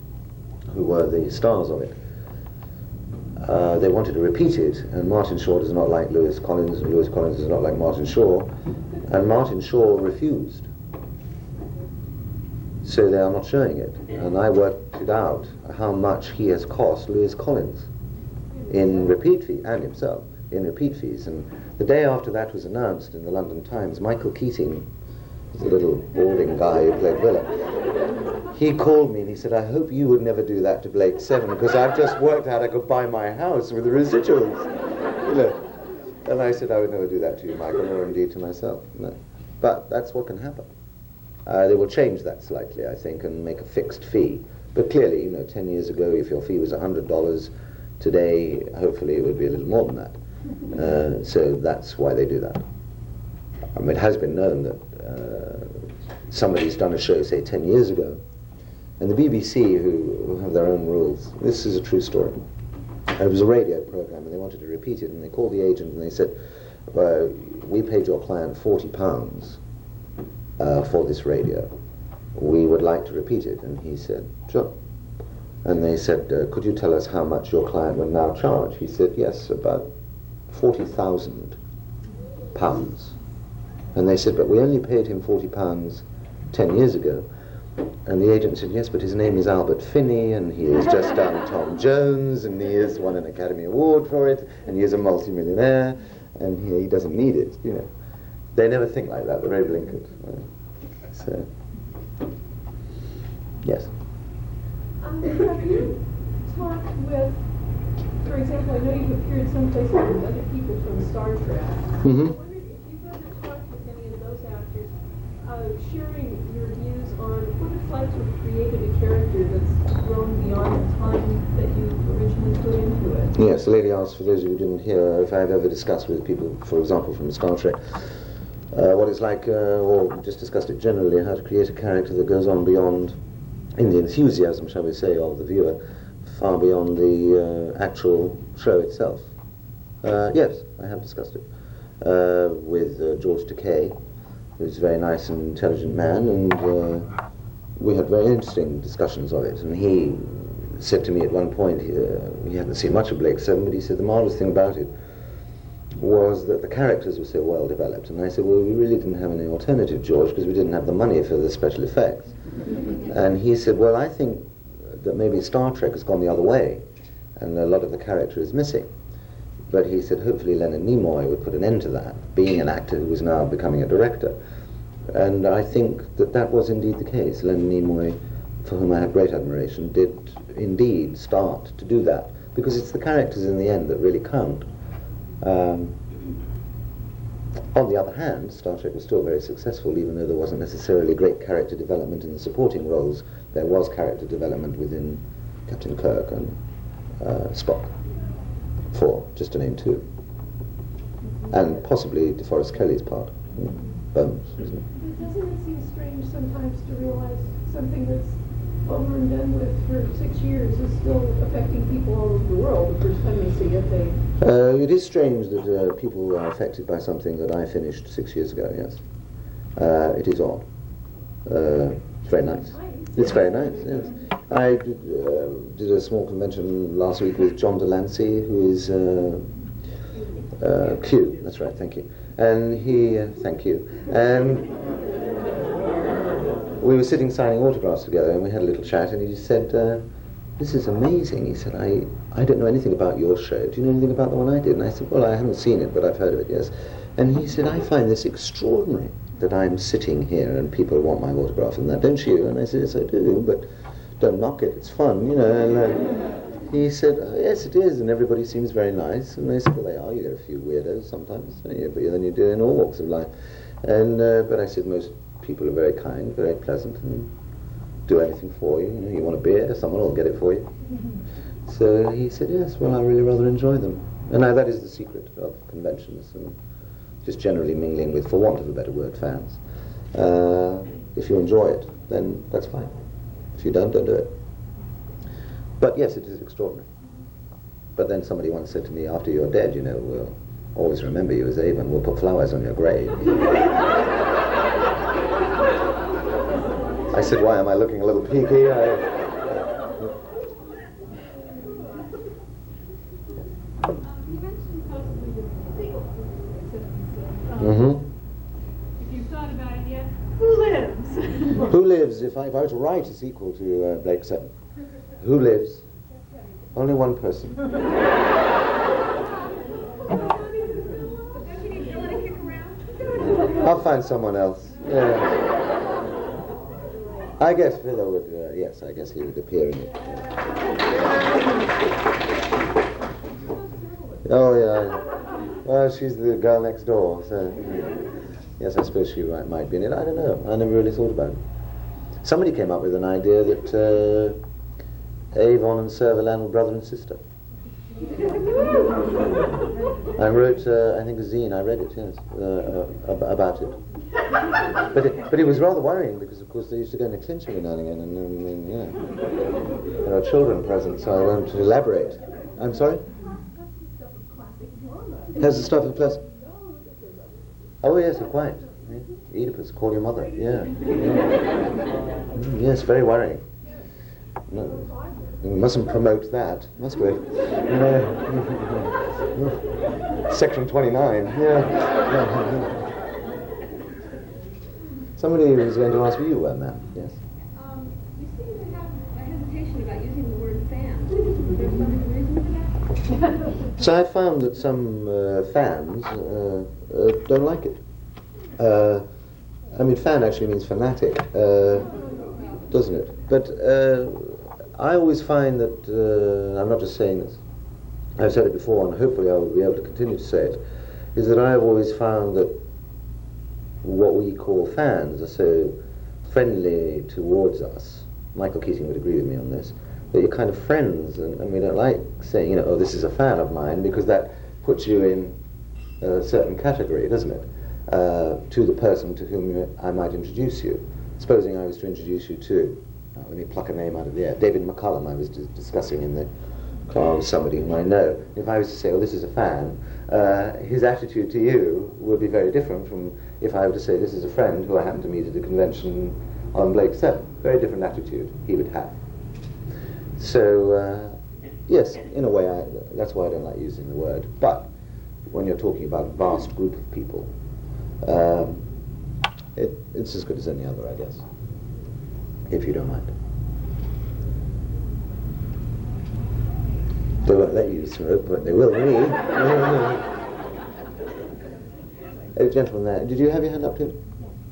who were the stars of it, they wanted to repeat it, and Martin Shaw does not like Lewis Collins, and Lewis Collins does not like Martin Shaw, and Martin Shaw refused. So they are not showing it. And I worked it out how much he has cost Lewis Collins in repeat fees, and himself, in repeat fees. And the day after that was announced in the London Times, Michael Keating, the little balding guy who played Villa, he called me and he said, I hope you would never do that to Blake 7, because I've just worked out I could buy my house with the residuals. You know. And I said, I would never do that to you, Michael, or indeed to myself. No. But that's what can happen. They will change that slightly, I think, and make a fixed fee. But clearly, you know, 10 years ago, if your fee was $100, today, hopefully, it would be a little more than that. So that's why they do that. I mean, it has been known that somebody's done a show, say, 10 years ago, and the BBC, who have their own rules, this is a true story, and it was a radio program, and they wanted to repeat it, and they called the agent, and they said, we paid your client £40 for this radio. We would like to repeat it. And he said, sure. And they said, could you tell us how much your client would now charge? He said, yes, about £40,000. And they said, but we only paid him £40 10 years ago. And the agent said, yes, but his name is Albert Finney, and he has just done Tom Jones, and he has won an Academy Award for it, and he is a multi-millionaire, and he doesn't need it, you know. They never think like that. They're very blinkered. So, yes. Have you talked with, for example, I know you've appeared someplace with other people from Star Trek. Mm-hmm. I wondered if you've ever talked with any of those actors, sharing your views on what it's like to have created a character that's grown beyond the time that you originally put into it. Yes, the lady asked, for those of you who didn't hear, if I've ever discussed with people, for example, from Star Trek, what it's like, or just discussed it generally, how to create a character that goes on beyond, in the enthusiasm, shall we say, of the viewer, far beyond the actual show itself. Yes, I have discussed it with George Takei, who's a very nice and intelligent man, and we had very interesting discussions of it. And he said to me at one point, he hadn't seen much of Blake 7, but he said the marvelous thing about it was that the characters were so well developed. And I said, well, we really didn't have any alternative, George, because we didn't have the money for the special effects. And he said, well, I think that maybe Star Trek has gone the other way, and a lot of the character is missing. But he said, hopefully Leonard Nimoy would put an end to that, being an actor who was now becoming a director. And I think that that was indeed the case. Leonard Nimoy, for whom I have great admiration, did indeed start to do that, because it's the characters in the end that really count. On the other hand, Star Trek was still very successful, even though there wasn't necessarily great character development in the supporting roles. There was character development within Captain Kirk and Spock, just to name two. And possibly DeForest Kelley's part, Bones, isn't it? Doesn't it seem strange sometimes to realize something that's over and done with for 6 years is still affecting people all over the world? The first time they see it, it is strange that people are affected by something that I finished 6 years ago, yes. It is odd. It's very nice. It's very nice, yes. I did a small convention last week with John Delancey, who is Q, that's right, thank you. And he, thank you. And we were sitting signing autographs together, and we had a little chat, and he just said, this is amazing. He said, I don't know anything about your show. Do you know anything about the one I did? And I said, well, I haven't seen it, but I've heard of it, yes. And he said, I find this extraordinary, that I'm sitting here and people want my autograph and that, don't you? And I said, yes, I do, but don't knock it, it's fun, you know. And he said, yes, it is, and everybody seems very nice. And I said, well, they are. You get a few weirdos sometimes, don't you? But then you do it in all walks of life. And but I said, most people are very kind, very pleasant, and do anything for you. You know, you want a beer, someone will get it for you. So he said, yes, well, I really rather enjoy them. And now that is the secret of conventions, and just generally mingling with, for want of a better word, fans. If you enjoy it, then that's fine. If you don't do it. But yes, it is extraordinary. But then somebody once said to me, after you're dead, you know, we'll always remember you as Avon, we'll put flowers on your grave. I said, why am I looking a little peaky? If you've thought about it yet, who lives? Who lives? If I were to write a sequel to Blake 7, who lives? Only one person. I'll find someone else. Yeah. I guess Philo would, yes, I guess he would appear in it. Oh, yeah. Well, she's the girl next door, so yes, I suppose she might be in it. I don't know. I never really thought about it. Somebody came up with an idea that Avon and Servalan were brother and sister. I wrote, I think, a zine. I read it, yes, about it. But it was rather worrying because, of course, they used to go into clinch every now and again, and yeah, there are children present, so I won't elaborate. I'm sorry? Has the stuff of classic? Oh yes, quite. Yeah. Oedipus, call your mother. Yeah. Yes, very worrying. No, we mustn't promote that, must we? Section 29. Yeah. Somebody was going to ask you, ma'am. Yes. You seem to have a hesitation about using the word fan. Is there some reason for that? So I found that some fans don't like it. I mean, fan actually means fanatic, doesn't it? But I always find that, I'm not just saying this, I've said it before and hopefully I will be able to continue to say it, is that I've always found that what we call fans are so friendly towards us. Michael Keating would agree with me on this, that you're kind of friends, and we don't like saying, you know, oh, this is a fan of mine, because that puts you in a certain category, doesn't it, to the person to whom I might introduce you. Supposing I was to introduce you to, let me pluck a name out of the air, David McCullum, I was discussing in the car with somebody whom I know. If I was to say, oh, this is a fan, his attitude to you would be very different from if I were to say, this is a friend who I happened to meet at a convention on Blake 7. Very different attitude he would have. So, yes, in a way, that's why I don't like using the word. But when you're talking about a vast group of people, it's as good as any other, I guess, if you don't mind. They won't let you smoke, but they will me. Oh, gentleman there, did you have your hand up too?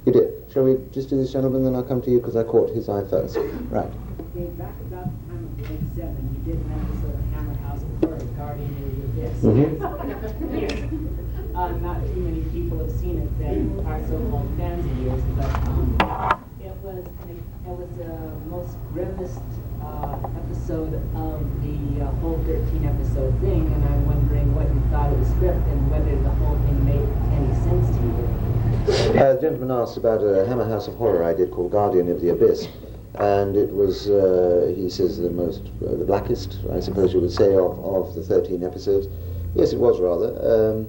You did. Shall we just do this gentleman, then I'll come to you, because I caught his eye first. Right. Okay, back about the time of Blake 7, you did an episode of Hammer House of Horror, Guardian of the Abyss. Not too many people have seen it that are so-called fans of yours, but it was the most grimmest episode of the whole 13-episode thing, and I'm wondering what you thought of the script and whether the whole thing made any sense to you. The gentleman asked about a Hammer House of Horror I did called Guardian of the Abyss, and it was, he says, the blackest, I suppose you would say, of the 13 episodes. Yes, it was rather.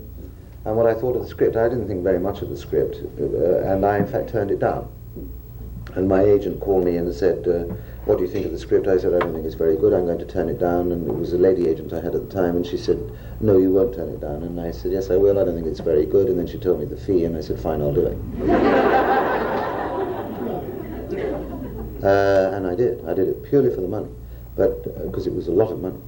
And what I thought of the script, I didn't think very much of the script, and I in fact turned it down. And my agent called me and said, what do you think of the script? I said, I don't think it's very good, I'm going to turn it down. And it was a lady agent I had at the time, and she said, no, you won't turn it down. And I said, yes, I will, I don't think it's very good. And then she told me the fee, and I said, fine, I'll do it. And I did it purely for the money, but because it was a lot of money.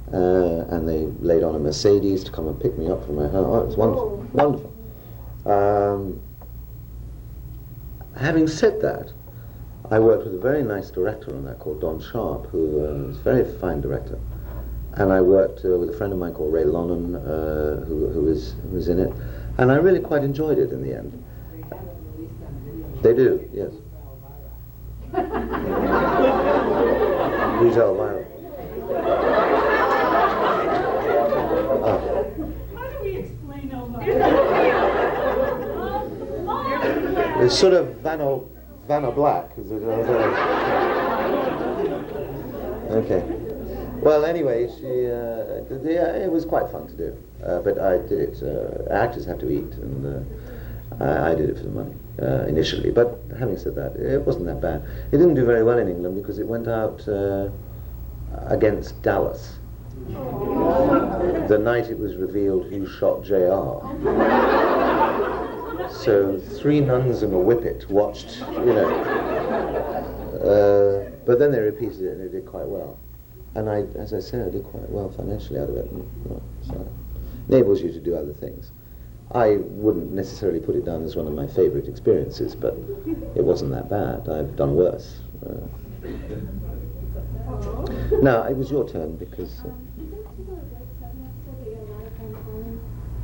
And they laid on a Mercedes to come and pick me up from my home. Oh, it was wonderful, wonderful. Having said that, I worked with a very nice director on that called Don Sharp, who is a very fine director. And I worked with a friend of mine called Ray Lonan, who was in it. And I really quite enjoyed it in the end. They do, yes. Who's Elvira? How do we explain Elvira? It's sort of Vanna Black. Okay. Well, anyway, it was quite fun to do, but I did it. Actors have to eat, and I did it for the money initially. But having said that, it wasn't that bad. It didn't do very well in England because it went out against Dallas. The night it was revealed who shot J.R. So 3 nuns and a whippet watched, but then they repeated it and it did quite well. And as I said, I did quite well financially out of it. So it enables you to do other things. I wouldn't necessarily put it down as one of my favorite experiences, but it wasn't that bad. I've done worse. Now, it was your turn because...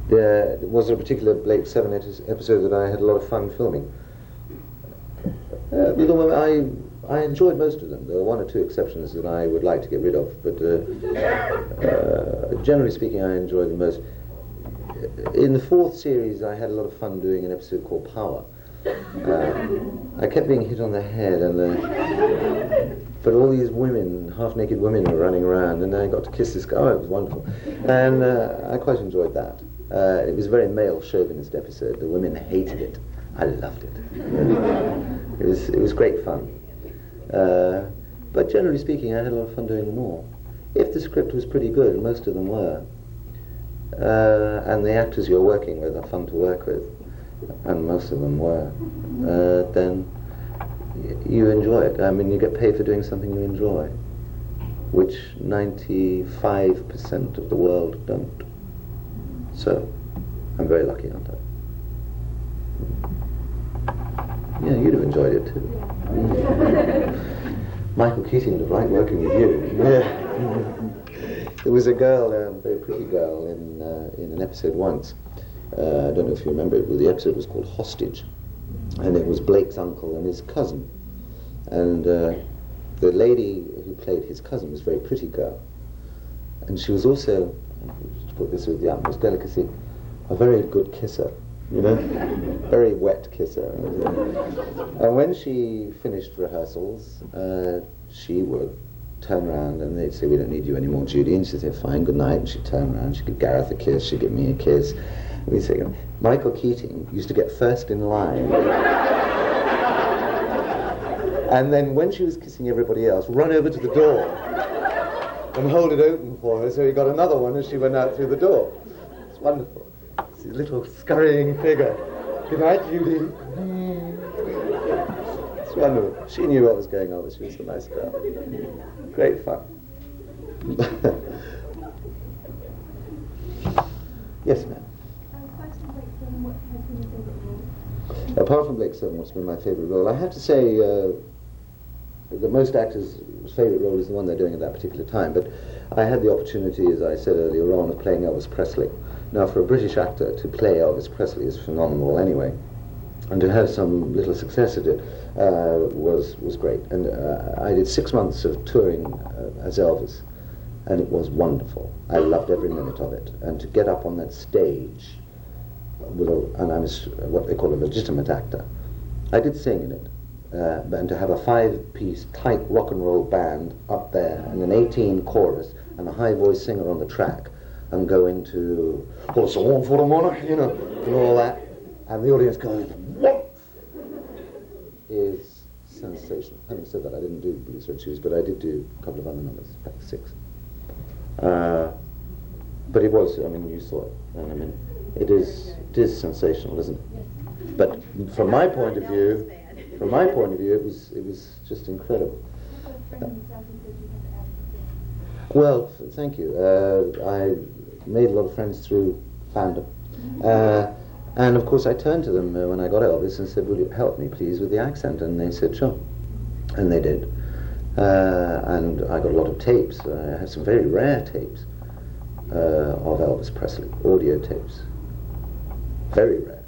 was there a particular Blake 7 episode that I had a lot of fun filming? I enjoyed most of them. There were 1 or 2 exceptions that I would like to get rid of, but generally speaking, I enjoyed them most. In the 4th series, I had a lot of fun doing an episode called Power. I kept being hit on the head, but all these women, half-naked women, were running around, and I got to kiss this guy. Oh, it was wonderful, and I quite enjoyed that. It was a very male chauvinist episode. The women hated it. I loved it. It was great fun. But generally speaking, I had a lot of fun doing them all. If the script was pretty good, and most of them were, and the actors you're working with are fun to work with, and most of them were, then you enjoy it. I mean, you get paid for doing something you enjoy, which 95% of the world don't. So, I'm very lucky, aren't I? Yeah, you'd have enjoyed it too. Michael Keating would like working with you. Yeah. There was a girl, a very pretty girl, in an episode once. I don't know if you remember it, but the episode was called Hostage. And it was Blake's uncle and his cousin. And the lady who played his cousin was a very pretty girl. And she was also, to put this with the utmost delicacy, a very good kisser. Very wet kisser. And when she finished rehearsals, she would turn around and they'd say, "We don't need you anymore, Judy." And she'd say, "Fine, good night." And she'd turn around, she'd give Gareth a kiss, she'd give me a kiss. And we'd say, Michael Keating used to get first in line. And then when she was kissing everybody else, run over to the door and hold it open for her, so he got another one as she went out through the door. It's wonderful. It's a little scurrying figure. "Good night, Judy." It's wonderful. She knew what was going on, but she was a nice girl. Great fun. Yes, ma'am. Apart from Blake 7, what's been my favourite role? I have to say that most actors' favourite role is the one they're doing at that particular time, but I had the opportunity, as I said earlier on, of playing Elvis Presley. Now, for a British actor to play Elvis Presley is phenomenal anyway, and to have some little success at it was great. And I did 6 months of touring as Elvis, and it was wonderful. I loved every minute of it. And to get up on that stage, and I was what they call a legitimate actor. I did sing in it, and to have a 5-piece tight rock and roll band up there, and an 18 chorus, and a high voice singer on the track, and go into "Oh, so on for the monarch," and all that, and the audience going, "What?" is sensational. Having said that, I didn't do Blues Red Shoes, but I did do a couple of other numbers, back 6. But it was, I mean, you saw it, and I mean, it is sensational, isn't it? But from my point of view, it was just incredible. Well, thank you. I made a lot of friends through fandom. And of course I turned to them when I got Elvis and said, "Will you help me please with the accent?" And they said, "Sure." And they did. And I got a lot of tapes. I have some very rare tapes of Elvis Presley, audio tapes. Very rare.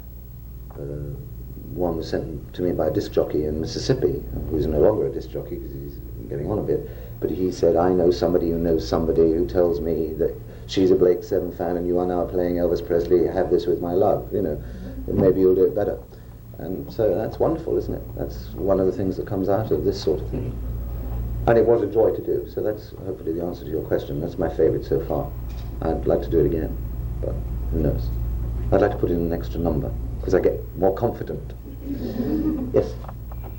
One was sent to me by a disc jockey in Mississippi, who's no longer a disc jockey because he's getting on a bit, but he said, "I know somebody who knows somebody who tells me that she's a Blake 7 fan and you are now playing Elvis Presley, have this with my love, maybe you'll do it better." And so that's wonderful, isn't it? That's one of the things that comes out of this sort of thing. And it was a joy to do, so that's hopefully the answer to your question. That's my favourite so far. I'd like to do it again, but who knows? I'd like to put in an extra number, because I get more confident. Yes?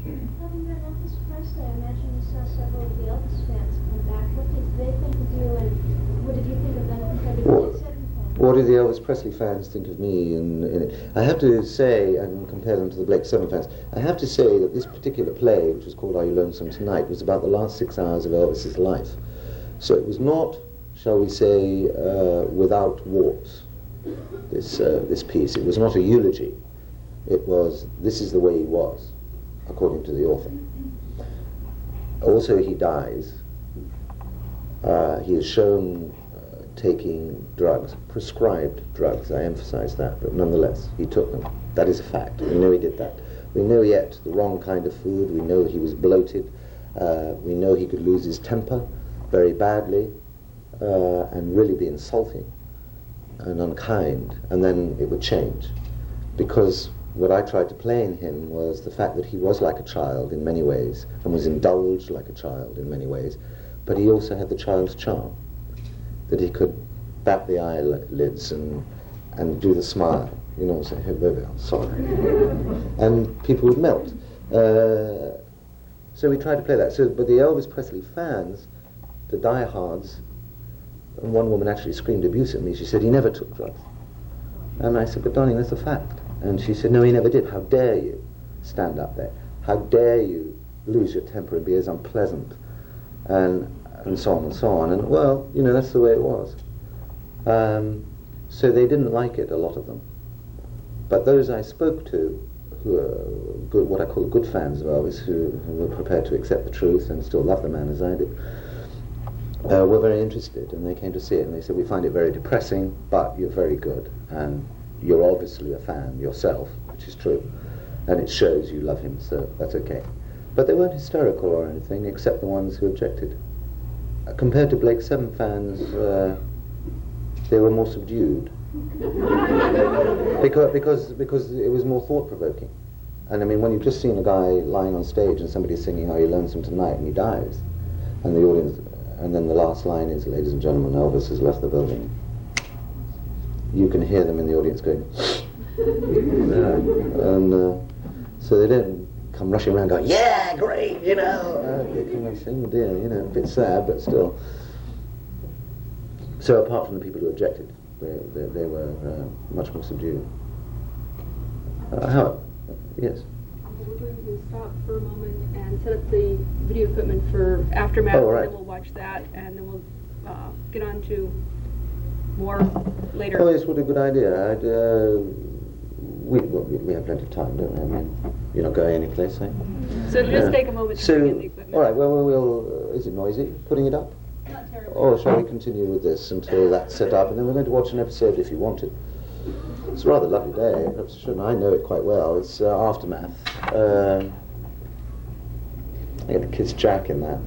Having been Elvis Presley, I imagine you saw several of the Elvis fans come back. What did they think of you, and what did you think of them compared to the Blake 7 fans? What do the Elvis Presley fans think of me in it? I have to say, and compare them to the Blake 7 fans, I have to say that this particular play, which was called Are You Lonesome Tonight, was about the last 6 hours of Elvis's life. So it was not, shall we say, without warts, this piece. It was not a eulogy. It was, this is the way he was, according to the author. Also, he dies. He is shown taking drugs, prescribed drugs, I emphasize that, but nonetheless, he took them. That is a fact. We know he did that. We know he ate the wrong kind of food. We know he was bloated. We know he could lose his temper very badly and really be insulting and unkind, and then it would change. Because what I tried to play in him was the fact that he was like a child in many ways and was indulged like a child in many ways, but he also had the child's charm, that he could bat the eyelids and do the smile, you know, say, hey, baby, I'm sorry. And people would melt. So we tried to play that. So, but the Elvis Presley fans, the diehards, and one woman actually screamed abuse at me. She said, he never took drugs. And I said, but darling, that's a fact. And she said, no, he never did. How dare you stand up there? How dare you lose your temper and be as unpleasant? And so on and so on. And, well, you know, that's the way it was. So they didn't like it, a lot of them. But those I spoke to, who are good, what I call good fans of Elvis, who were prepared to accept the truth and still love the man as I did, were very interested, and they came to see it, and they said, we find it very depressing, but you're very good, and you're obviously a fan yourself, which is true, and it shows you love him, so that's okay. But they weren't hysterical or anything, except the ones who objected. Compared to Blake 7 fans, they were more subdued. because it was more thought-provoking. And I mean, when you've just seen a guy lying on stage and somebody's singing Are You Lonesome Tonight, and he dies, and the audience, and then the last line is, ladies and gentlemen, Elvis has left the building. You can hear them in the audience going, and so they don't come rushing around going, yeah, great, you know. They come and say, oh dear, you know, a bit sad, but still. So apart from the people who objected, they were much more subdued. How? Yes? We're going to stop for a moment and set up the video equipment for Aftermath, oh, right. And then we'll watch that, and then we'll get on to more later. Oh yes, what a good idea. We have plenty of time, don't we? I mean, you're not going any place, eh? So just take a moment to bring in the equipment. All right, well, we'll is it noisy, putting it up? Not terribly. Or shall we continue with this until that's set up, and then we're going to watch an episode if you want to. It's a rather lovely day, perhaps shouldn't I know it quite well. It's Aftermath. I get the kids Jack in that.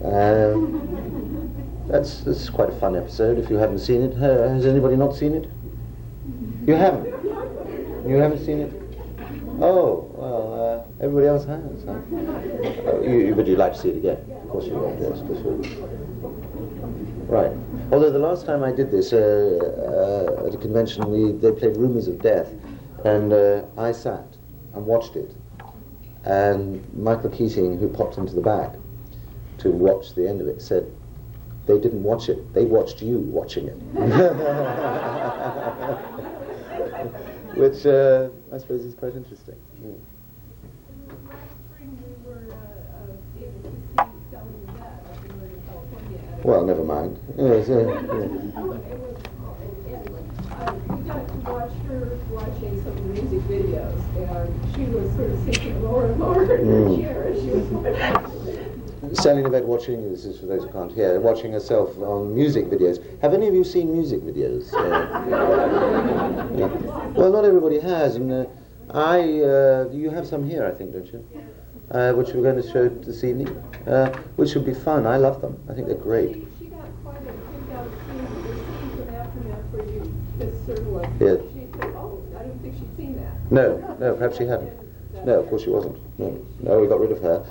This is quite a fun episode if you haven't seen it. Has anybody not seen it? You haven't? You haven't seen it? Oh, well, everybody else has, huh? But you'd like to see it again? Of course you would, yes, of course you would. Right. Although the last time I did this at a convention, they played Rumours of Death, and I sat and watched it. And Michael Keating, who popped into the back to watch the end of it, said, they didn't watch it, they watched you watching it. Which I suppose is quite interesting. Mm. Well, never mind. Yes, We got to watch her watching some music videos, and she was sort of sinking lower and lower in her chair as she was standing in bed watching, this is for those who can't hear, watching herself on music videos. Have any of you seen music videos? Yeah. Well, not everybody has, and you have some here, I think, don't you? Which we're going to show this evening, which would be fun. I love them. I think they're great. She got quite a kick out of seeing from Aftermath where you just sort of like, yeah. she said, oh, I didn't think she'd seen that. No, perhaps she hadn't. No, of course she wasn't. No, we got rid of her.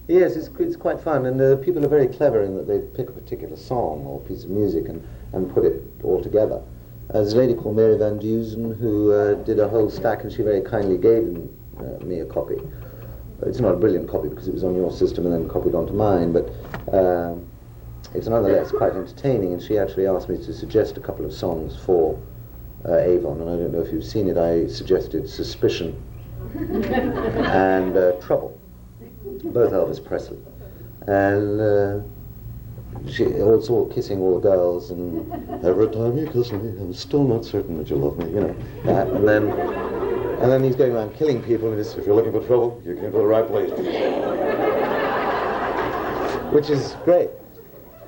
Yes, it's quite fun, and people are very clever in that they pick a particular song or piece of music and put it all together. There's a lady called Mary Van Dusen who did a whole stack, and she very kindly gave me a copy. It's not a brilliant copy because it was on your system and then copied onto mine, but it's nonetheless quite entertaining, and she actually asked me to suggest a couple of songs for Avon, and I don't know if you've seen it. I suggested Suspicion and Trouble, both Elvis Presley, and she also kissing all the girls, and every time you kiss me, I'm still not certain that you love me, you know, that, and then he's going around killing people, and if you're looking for trouble, you came to the right place, which is great.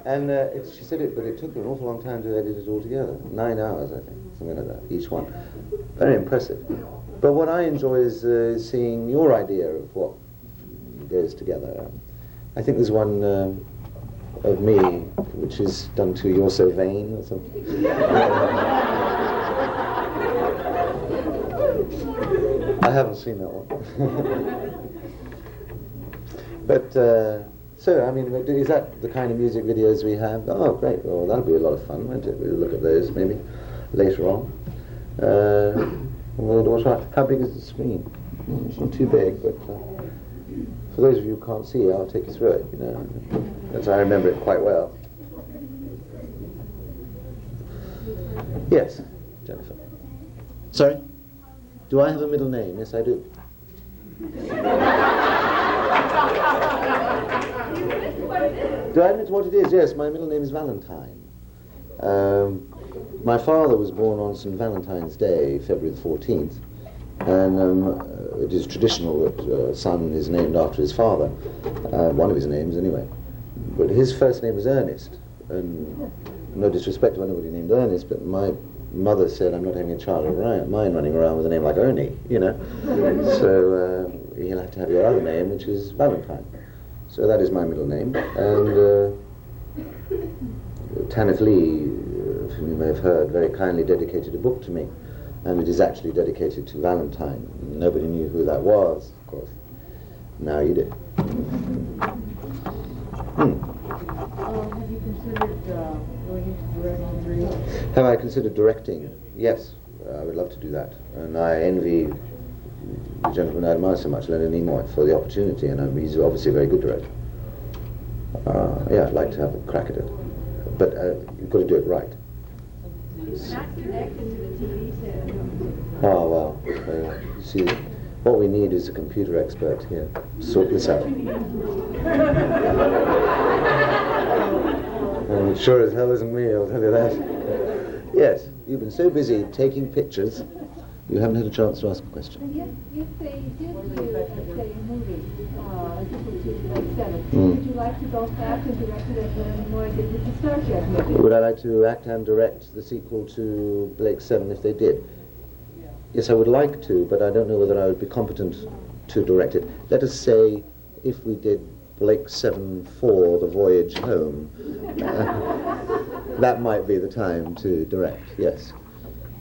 And she said it, but it took her an awful long time to edit it all together. 9 hours, I think, something like that, each one. Very impressive. But what I enjoy is seeing your idea of what goes together. I think there's one of me, which is done to You're So Vain, or something. I haven't seen that one. But, so, I mean, is that the kind of music videos we have? Oh, great. Well, that'll be a lot of fun, won't it? We'll look at those maybe later on. We'll try. How big is the screen? It's not too big, but for those of you who can't see, I'll take you through it, you know. That's, I remember it quite well. Yes, Jennifer. Sorry? Do I have a middle name? Yes, I do. Do I admit what it is? Yes, my middle name is Valentine. My father was born on St. Valentine's Day, February the 14th, and it is traditional that a son is named after his father, one of his names anyway. But his first name was Ernest, and no disrespect to anybody named Ernest, but my mother said, I'm not having a child of mine running around with a name like Ernie, you know. So you'll have to have your other name, which is Valentine. So that is my middle name. And Tanith Lee, whom you may have heard, very kindly dedicated a book to me, and it is actually dedicated to Valentine. Nobody knew who that was, of course. Now you do. Have you considered going into directing? Have I considered directing? Yes, I would love to do that. And I envy the gentleman I admire so much, Leonard Nimoy, for the opportunity, and he's obviously a very good director. Yeah, I'd like to have a crack at it. But you've got to do it right. Not connected to the TV set. Oh, well, see, what we need is a computer expert here. Sort this out. And sure as hell isn't me, I'll tell you that. Yes, you've been so busy taking pictures, you haven't had a chance to ask a question. If they did do, say, a movie, I think it was like 7, would you like to go back and direct it as Leonard Nimoy did with the Star Trek movie? Would I like to act and direct the sequel to Blake's 7 if they did? Yes, I would like to, but I don't know whether I would be competent to direct it. Let us say, if we did Blake 7 for The Voyage Home, that might be the time to direct, yes.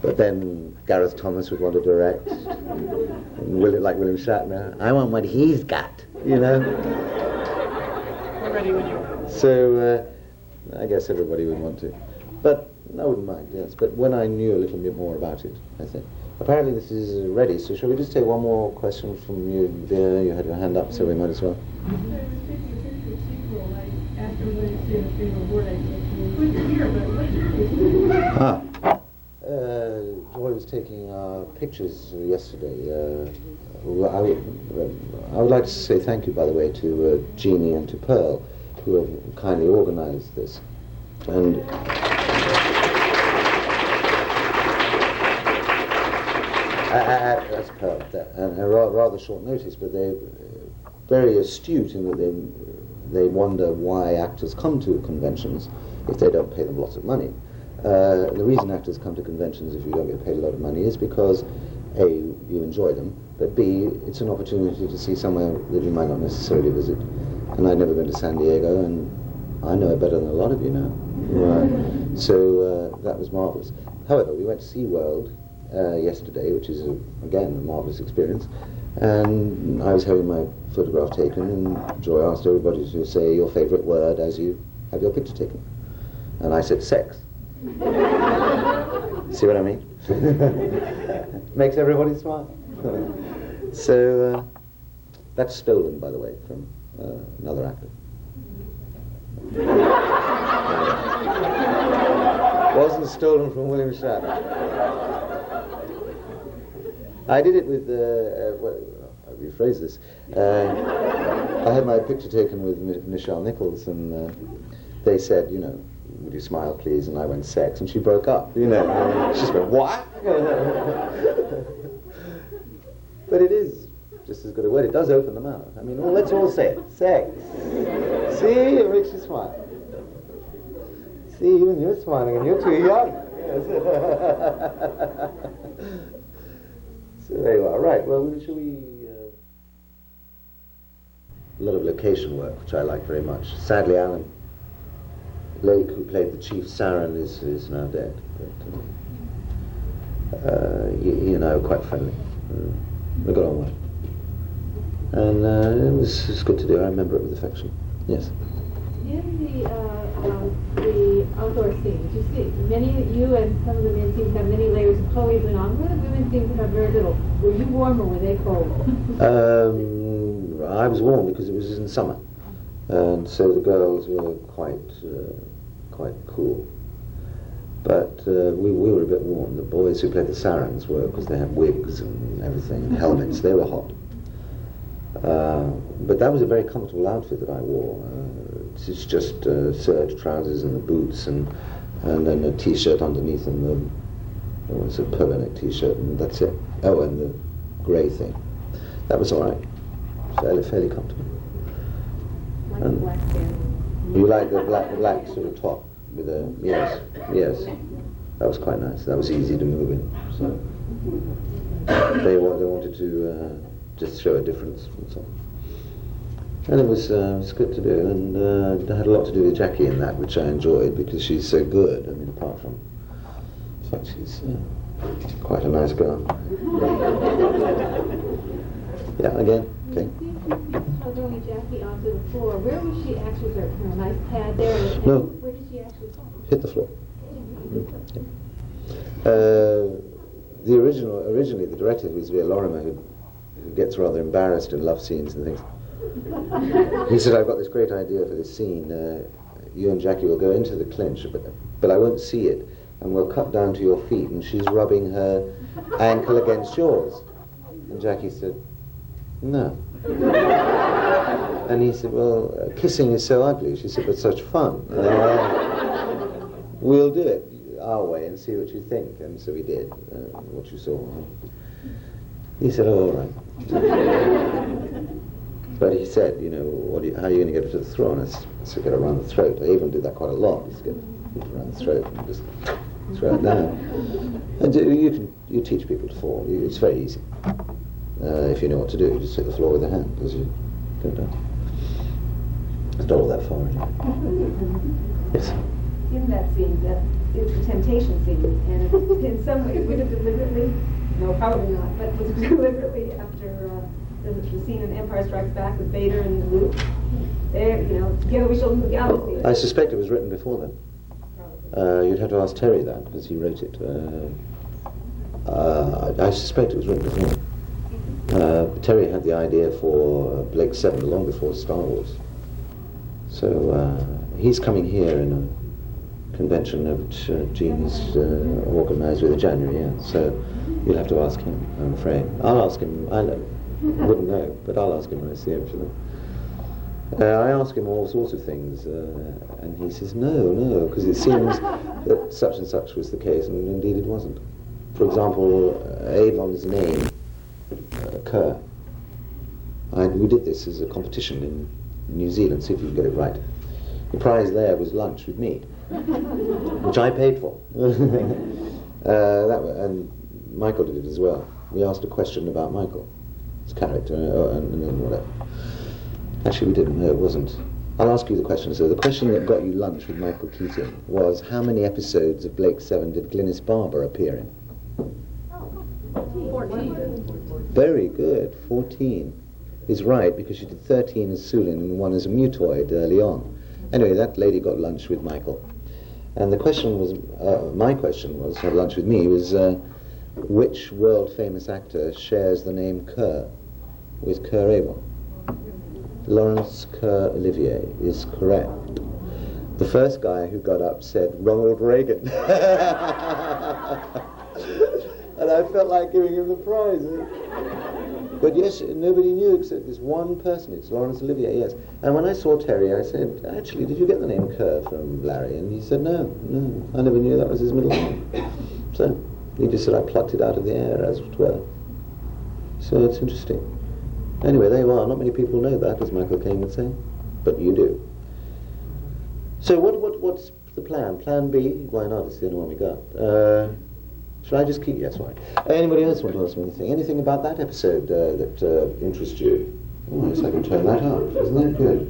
But then Gareth Thomas would want to direct, like William Shatner. I want what he's got, you know? We're ready when you are. So, I guess everybody would want to. But I wouldn't mind, yes. But when I knew a little bit more about it, I think. Apparently this is ready, so shall we just take one more question from you, dear? You had your hand up, so we might as well. Joy was taking pictures yesterday. I would like to say thank you, by the way, to Jeannie and to Pearl, who have kindly organized this. And that's Pearl, and a rather short notice, but they're very astute in that they wonder why actors come to conventions if they don't pay them lots of money. The reason actors come to conventions if you don't get paid a lot of money is because A, you enjoy them, but B, it's an opportunity to see somewhere that you might not necessarily visit. And I'd never been to San Diego, and I know it better than a lot of you now. So that was marvelous. However, we went to SeaWorld, yesterday, which is, again, a marvellous experience. And I was having my photograph taken, and Joy asked everybody to say your favourite word as you have your picture taken. And I said sex. See what I mean? Makes everybody smile. So that's stolen, by the way, from another actor. Wasn't stolen from William Shatner. I did it with, well, I'll rephrase this. I had my picture taken with Michelle Nichols, and they said, you know, would you smile, please? And I went, sex, and she broke up, you know. She just went, what? But it is just as good a word. It does open the mouth. I mean, well, let's all say it. Sex. See, it makes you smile. See, even you're smiling, and you're too young. Yes. So there you are. Right, well, shall we... a lot of location work, which I like very much. Sadly, Alan Lake, who played the Chief Saran, is now dead. But he and I were quite friendly. We got on well. And it was good to do. I remember it with affection. Yes. In the outdoor scenes, you see you and some of the men seem to have many layers of clothing going on. The women seem to have very little. Were you warm or were they cold? I was warm because it was in summer, and so the girls were quite cool. But we were a bit warm. The boys who played the Sarans were, because they had wigs and everything, and helmets. They were hot. But that was a very comfortable outfit that I wore. It's just serge trousers and the boots, and then a t-shirt underneath, and it's a polo neck t-shirt, and that's it. Oh, and the grey thing. That was all right. Fairly comfortable. Like and black band. You like the black sort of top with a yes. That was quite nice. That was easy to move in. So they wanted to just show a difference and so on. And it was good to do, and I had a lot to do with Jackie in that, which I enjoyed because she's so good. I mean, apart from the fact she's quite a nice girl. Yeah, again. Okay. Throwing Jackie onto the floor. Where was she actually? Was there a nice pad there? No. Where did she actually fall? Hit the floor. Yeah. Originally, the director was Via Lorimer, who gets rather embarrassed in love scenes and things. He said, "I've got this great idea for this scene. You and Jackie will go into the clinch, but I won't see it, and we'll cut down to your feet, and she's rubbing her ankle against yours." And Jackie said, "No." And he said, "Well, kissing is so ugly." She said, "But such fun. We'll do it our way and see what you think." And so we did, what you saw. He said, "Oh, all right." But he said, "You know, how are you going to get her to the throne?" I said, "Get her around the throat." I even did that quite a lot. Just get it around the throat and just throw it down. And you teach people to fall. It's very easy. If you know what to do, you just hit the floor with a hand as you go down. It's not all that far anyway. Yes. In that scene, that is the temptation scene, and in some ways, would have deliberately, no, probably not, but was deliberately after the scene in Empire Strikes Back with Vader and Luke. There, together we shall move the galaxy. I suspect it was written before then. You'd have to ask Terry that, because he wrote it. I suspect it was written before. Terry had the idea for Blake 7 long before Star Wars. So he's coming here in a convention which Gene has organised with in January, yeah. So you'll have to ask him, I'm afraid. I'll ask him. I wouldn't know, but I'll ask him when I see him. I ask him all sorts of things, and he says, no, because it seems that such and such was the case, and indeed it wasn't. For example, Avon's name, Kerr. We did this as a competition in New Zealand, see if you can get it right. The prize there was lunch with me, which I paid for. And Michael did it as well. We asked a question about Michael, his character, and whatever. Actually, we didn't. No, it wasn't. I'll ask you the question. So the question that got you lunch with Michael Keating was, how many episodes of Blake 7 did Glynis Barber appear in? 14. Very good. 14 is right, because she did 13 as Sulin and 1 as a mutoid early on. Anyway, that lady got lunch with Michael. And the question was, my question was, had lunch with me, was which world-famous actor shares the name Kerr with Kerr Avon? Laurence Kerr Olivier is correct. The first guy who got up said Ronald Reagan. And I felt like giving him the prize. But yes, nobody knew except this one person. It's Laurence Olivier, yes. And when I saw Terry, I said, actually, did you get the name Kerr from Larry? And he said, no, I never knew that was his middle name. So he just said I plucked it out of the air, as it were. So it's interesting. Anyway, there you are. Not many people know that, as Michael Caine would say, but you do. So what's the plan? Plan B? Why not? It's the only one we got. Shall I just keep? Yes, right. Anybody else want to ask me anything? Anything about that episode that interests you? Oh, yes, I can turn that up. Isn't that good?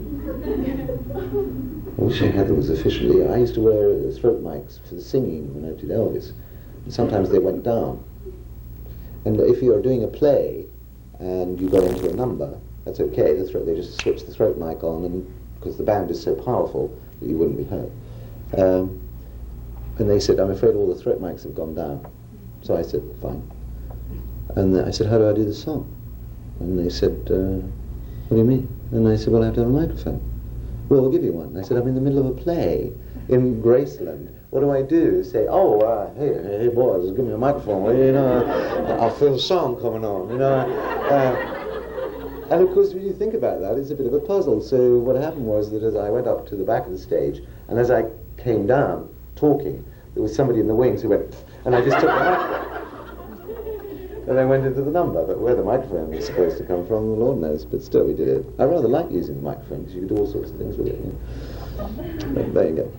I wish I had those officially. I used to wear throat mics for the singing when I did Elvis. And sometimes they went down. And if you're doing a play and you go into a number, that's okay. They just switch the throat mic on, and because the band is so powerful that you wouldn't be heard. And they said, I'm afraid all the throat mics have gone down. So I said, fine. And I said, how do I do the song? And they said, what do you mean? And I said, well, I have to have a microphone. Well, we'll give you one. And I said, I'm in the middle of a play in Graceland. What do I do? Say, hey boys, give me a microphone. Well, you know, I'll feel the song coming on, you know. And of course, when you think about that, it's a bit of a puzzle. So what happened was that as I went up to the back of the stage, and as I came down talking, there was somebody in the wings who went, and I just took the microphone. And I went into the number, but where the microphone was supposed to come from, the Lord knows, but still we did it. I rather like using the microphone, because you can do all sorts of things with it. You know. But there you go.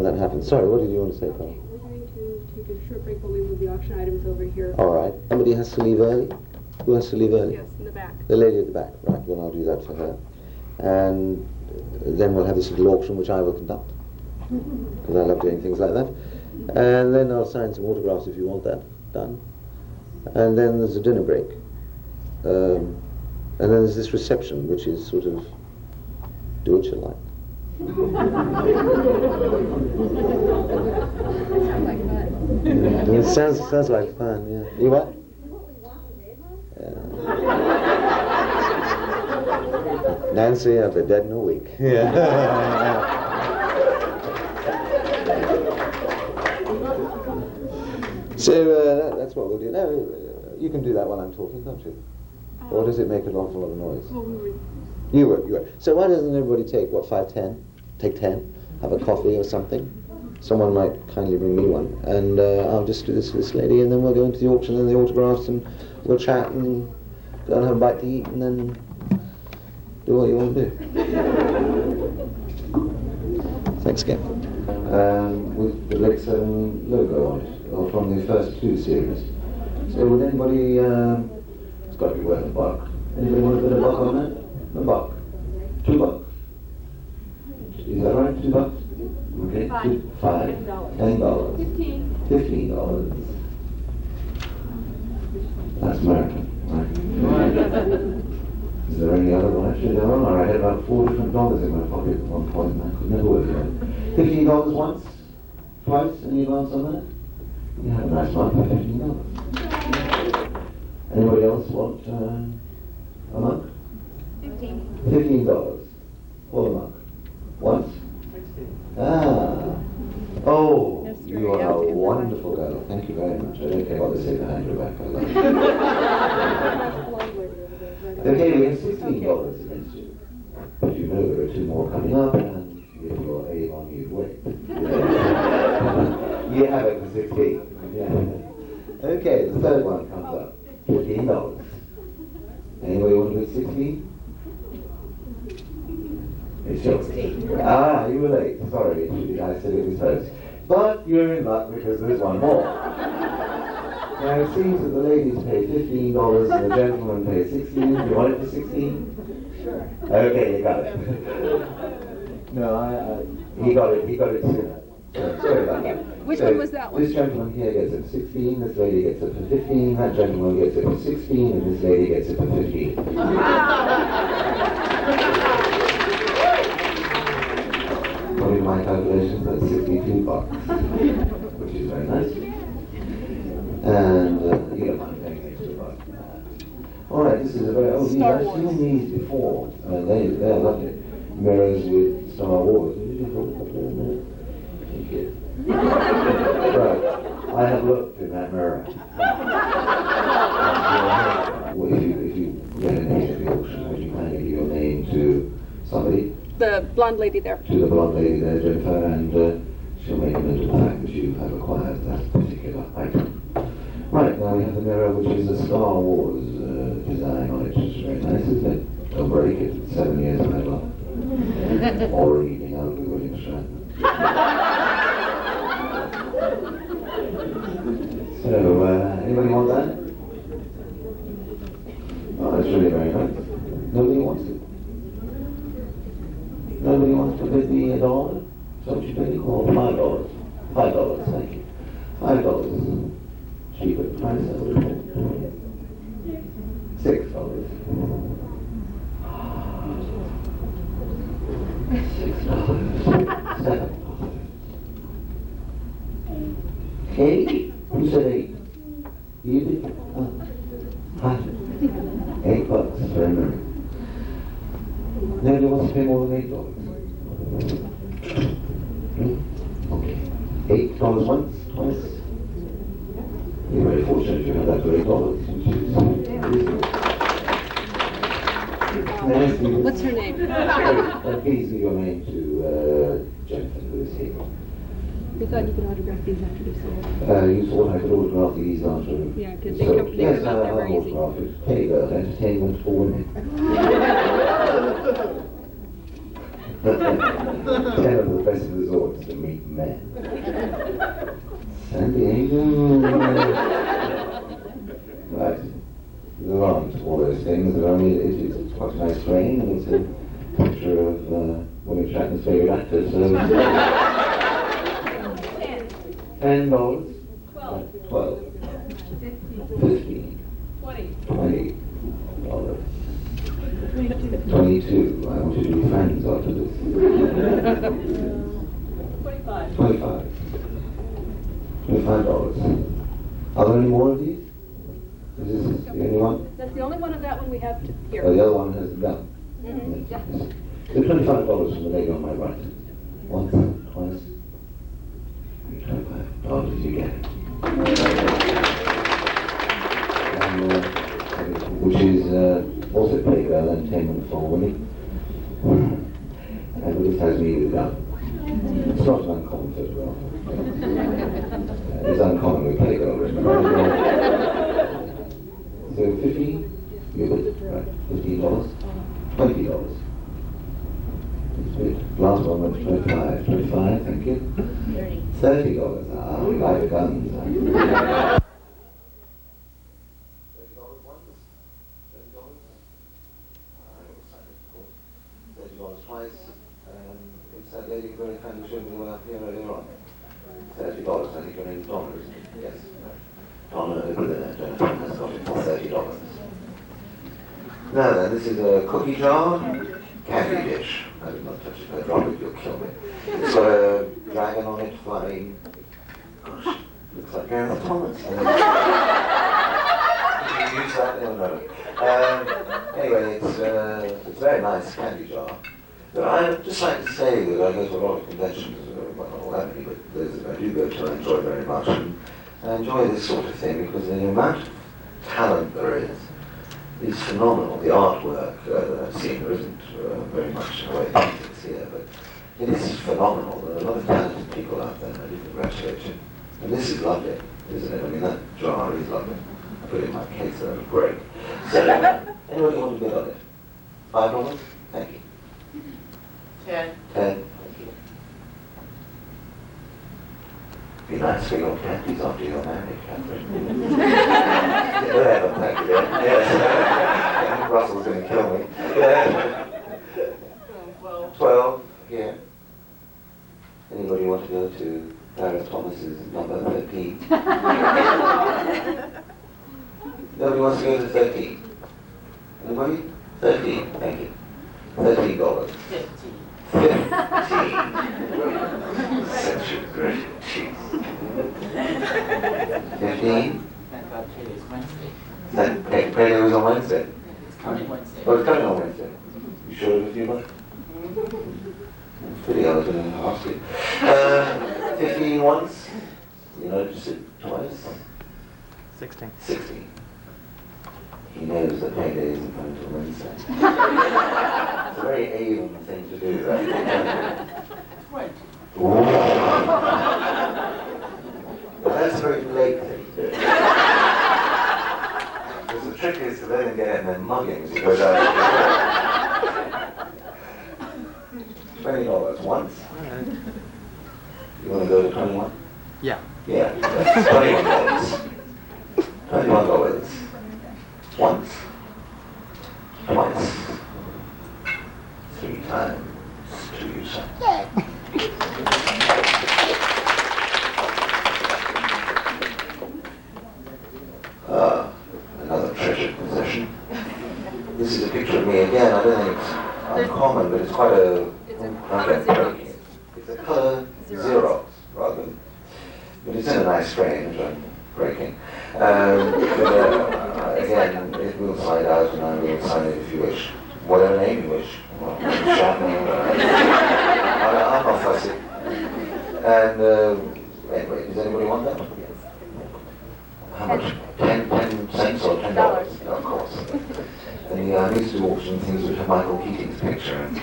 That happened. Sorry, what did you want to say, Paul? We're going to take a short break while we move the auction items over here. All right. Somebody has to leave early? Who has to leave early? Yes, in the back. The lady at the back. Right, well, I'll do that for her. And then we'll have this little auction, which I will conduct, because I love doing things like that. And then I'll sign some autographs if you want that done. And then there's a dinner break. And then there's this reception, which is sort of do what you like. It sounds like fun, yeah. You what? Nancy, I'll be dead in a week. Yeah. So that's what we'll do. No, you can do that while I'm talking, can't you? Or does it make an awful lot of noise? Well, we would. You would. So why doesn't everybody take, 5, 10? Take 10, have a coffee or something. Someone might kindly bring me one. And I'll just do this for this lady, and then we'll go into the auction and the autographs, and we'll chat and go and have a bite to eat, and then do what you want to do. Thanks again. With the Lake 7 logo on it, or from the first 2 series. So would anybody, it's got to be worth $1. Anybody want to put $1 on that? $1. $2. Is that right? $2? Okay. $5. $10. $15. That's American. Right. Is there any other one actually there on? I had about $4 different dollars in my pocket at one point, and I could never work it out. $15 once? Twice? Any advance on that? You had a nice month for $15. Anybody else want a mug? $15. For the mug. Once? 16. Oh, you are a wonderful girl. Thank you very much. I don't care what they say behind your back. I love you. Okay, we have $16 against you. But you know there are 2 more coming up, and if you're Avon, you'd wait. You have it for 16. Yeah. Okay, the third one comes up. $15. Anybody want to do 16? It's 16. You were late. Sorry, I said it was first. But you're in luck because there's one more. Now it seems that the ladies pay $15 and the gentlemen pay 16. Do you want it for 16? Sure. Okay, you got it. No, he got it sooner. Sorry about that. Which one was that one? This gentleman here gets it for 16, this lady gets it for 15, that gentleman gets it for 16, and this lady gets it for 15. According to my calculations, that's $62, which is very nice. And you don't mind paying extra bucks. All right, this is a very... Oh, I've seen these before. They're lovely. Mirrors with Star Wars. Thank you. Right. I have looked in that mirror. Well, if you get a name at the auction, would you kindly give your name to somebody? The blonde lady there. To the blonde lady there, Jennifer, and she'll make a note of the fact that you have acquired that particular item. Right, now we have the mirror, which is a Star Wars design on it, which is very nice, isn't it? Don't break it, 7 years of my life. Or evening out with William Stratton. So, anybody want that? Oh, that's really very nice. Nobody wants it. Nobody wants to bid me $1? So what you bidding? Oh, $5. $5, thank you. $5. Cheaper price, $6. $6. $7. 8? Who said 8? You did? $8 for a minute. Nobody wants to pay more than $8. Okay. $8 once, twice. You're very fortunate you have that for $8, which is... What's her name? Please give your name to Jennifer, who is here. We thought you could autograph these after they sold. You thought I could autograph these after... Yeah, because they come Yes, out I'll very easy. autograph it. Hey, girl, entertainment for women. 10 of the best resorts to meet men. San Diego. Right. There aren't all those things. There only it's quite a nice frame, and it's a picture of William Shatner's favourite actor. So $10. 12. 15. 20. $22. I want you to be friends after this. 25. $25. Are there any more of these? Is this the only one? That's the only one of that one we have here. Oh, the other one has a gun. Mm-hmm. Yes. The $25 from the lady on my right. Once, twice. $25 you get. Which is also paid entertainment for women. And this has me with a gun. It's not an uncommon photograph. It's uncommon with Playgirl. So 15? You're good. Right. $15. $20. Last one was 25. 25, thank you. $30. Ah, we like guns. $30 twice. It's that lady very kindly showed me the way up here earlier on. $30. I think your name is Donna, isn't it? Yes. Donna over there. Jennifer has got it for $30. Now then, this is a cookie jar, candy dish. I did not touch it. If I drop it, you'll kill me. It's got a dragon on it flying. Gosh, looks like Gary Thomas. Did you use that? No, no. Anyway, it's a very nice candy jar. But I'd just like to say that I go to a lot of conventions, well, not all that many, but those that I do go to I enjoy very much. And I enjoy this sort of thing because the amount of talent there is phenomenal. The artwork that I've seen, there isn't very much in the way of paintings here, but it is phenomenal. There are a lot of talented people out there, and I do congratulate you. And this is lovely, isn't it? I mean, that jar is lovely. I put it in my case, so that was great. So, anybody want to bid on it? $5? Thank you. 10. 10. Thank you. Be nice for your panties after you're married, Catherine. Yeah, thank you, dear. Yes. Russell's going to kill me. Yeah. 12. Yeah. Anybody want to go to Darrow Thomas's number 13? Nobody wants to go to 13? Anybody? 13, thank you. $13. 15. 15. Such a great cheese. 15? Thank God today's Wednesday. Payday was on Wednesday? It's coming Wednesday. Oh, it's coming on Wednesday. You sure it was you, Mike? Pretty elegant and nasty. 15 once. You noticed it twice. 16. 16. He knows that payday isn't coming till Wednesday. It's a very Avon thing to do, that. Right. But that's a very Blake thing to do. Because the trick is to let him get it and then mug him as he goes out. $20 once. You want to go to 21? Yeah. Yeah, that's $21. $21. Once. Twice. 3 times to you, son. Another treasured possession. This is a picture of me again. I don't think it's uncommon, but it's quite a... It's a color Xerox, rather. But it's in a nice frame, which I'm breaking. Again, it will slide out and I will sign it if you wish. Whatever name you wish. Chapman, I'm not fussy. And anyway, does anybody want that? How much? 10 cents or $10? No, of course. And I used to auction things which have Michael Keating's picture. And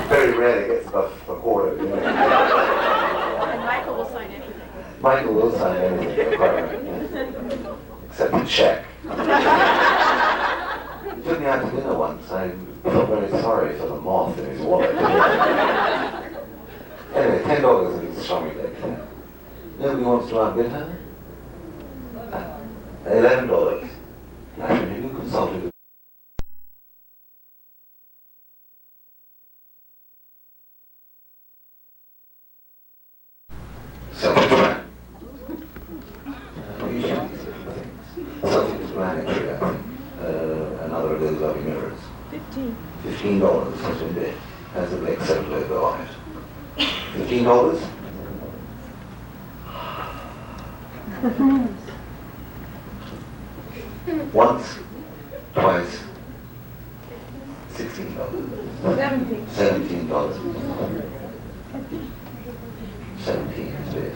very rarely gets above a quarter. You know? And Michael will sign anything. Michael will sign anything, quite right, yes. Except a check. He took me out to dinner once. I felt very sorry for the moth in his wallet. Anyway, $10 and he's strongly like that. Nobody wants to outbid her? $11. Actually, have you consulted with self-explanatory, self-explanatory, I think. Another of those lovely mirrors. $15 has been bid. Has a Blake 7 logo on it. $15? Once, twice, $16. $17. 17 is bid.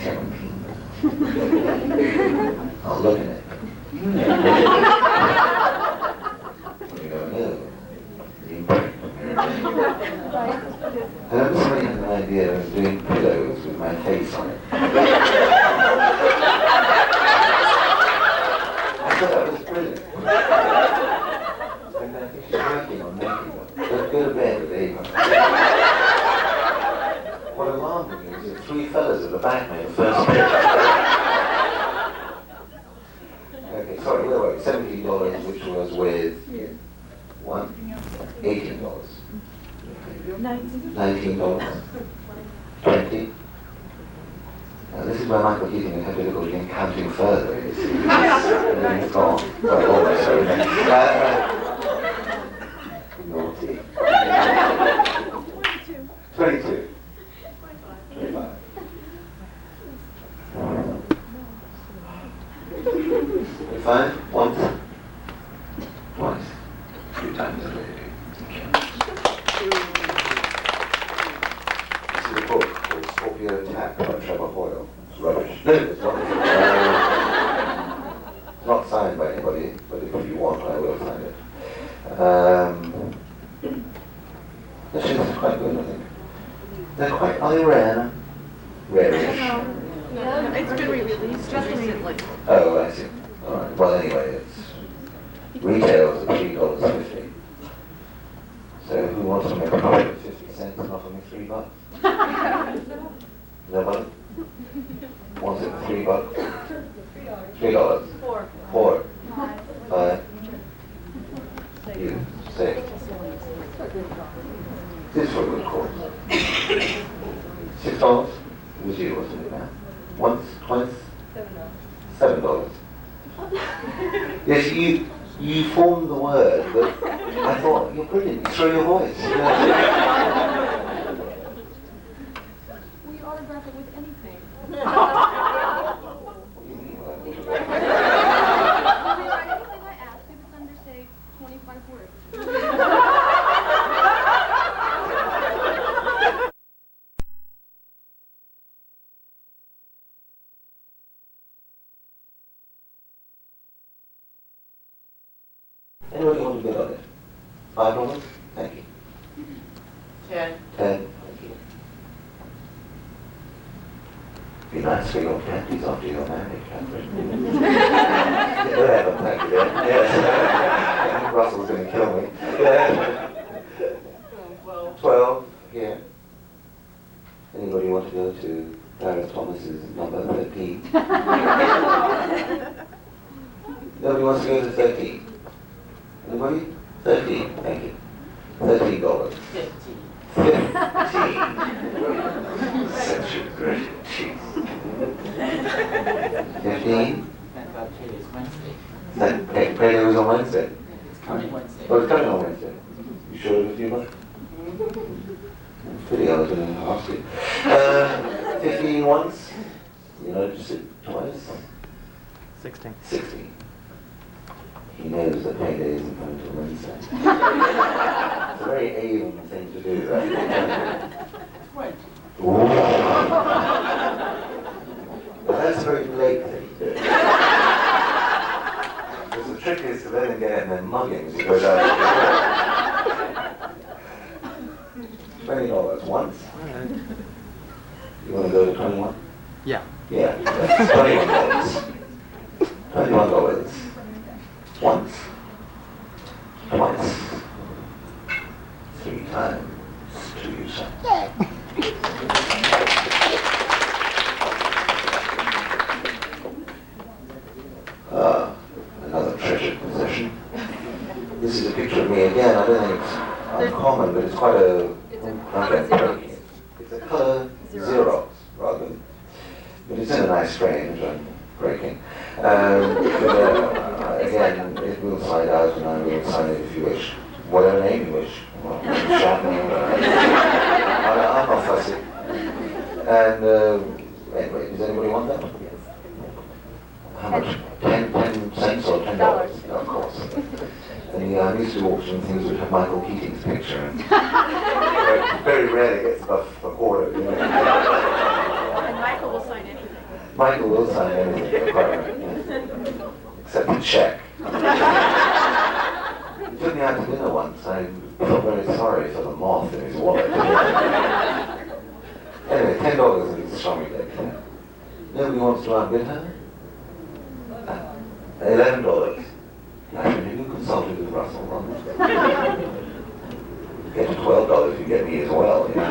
17. I'll look at it. You don't know. The imprint. I remember somebody had an idea of doing pillows with my face on it. I thought that was brilliant. And I think she's working on making them. But go to bed with Avon. What alarmed me is the 3 fellas at the back made the first picture. Okay, sorry, where were we? $17, which was with $18. $19. 20. Now this is where Michael Keating had difficulty in counting further, you see. And then it's gone. Well, almost so. Naughty. 22. 25. Fine. Once. Twice. 3 times a day. This is a book called Scorpio Attack by Trevor Hoyle. It's rubbish. No, it's not. Not signed by anybody, but if you want, I will sign it. Actually, this is quite good, I think. They're quite, are they rare? Rare-ish. Yeah, it's been re-released just recently. Oh, I see. All right. Well, anyway, it's retails at $3.50. So who wants to make a profit of 50 cents and offer me $3? Nobody? Wants it for $3? $3. 4. 5. You. 6. This is for a good cause. you formed the word, but I thought, you're brilliant, through your voice. Will you autograph it with anything? Will you write anything I ask if it's under, say, 25 words? Anybody want to bid on it? $5? Thank you. 10. 10. Thank you. Be nice for your panties after you're married, Catherine. Go ahead, thank you. Yes. Russell's going to kill me. 12. Yeah. Anybody want to go to Darrow Thomas's number 13? Nobody wants to go to 13? Anybody? 13, thank you. $13. 15. Such a great cheese. 15? Thank God Payday's Wednesday. Payday was on Wednesday. It's coming Wednesday. Oh, it's coming on Wednesday. You sure it was you much? Pretty, I was going to ask you. 15 once. You noticed it twice. 16. 16. He knows that payday isn't coming till Wednesday. It's a very Avon thing to do, right? Right. Well, that's a very late thing to do. Because the trick is to let him get it and then mug him as he goes out. $20 once. You want to go to 21? Yeah. Yeah, that's $21. $21. Once, twice, 3 times to use it. Another treasured possession. This is a picture of me again. I don't think it's uncommon, but it's quite a... It's a color Xerox, rather. But it's in a nice frame, which I'm breaking. Again, it will slide out and I will sign it if you wish. Whatever name you wish. Well, Chapman, I'm not fussy. And anyway, does anybody want that? How much? 10 cents or $10? Of course. And I used to auction things which have Michael Keating's picture. And very rarely gets above a quarter. You know? And Michael will sign anything. Michael will sign anything, quite right, yes. Except a check. He took me out to dinner once. I felt very sorry for the moth in his wallet. Anyway, $10 and he's showing me that. Nobody wants to outbid her? $11. Actually, have you consulted with Russell on this? Get to $12 if you get me as well. You know? $12.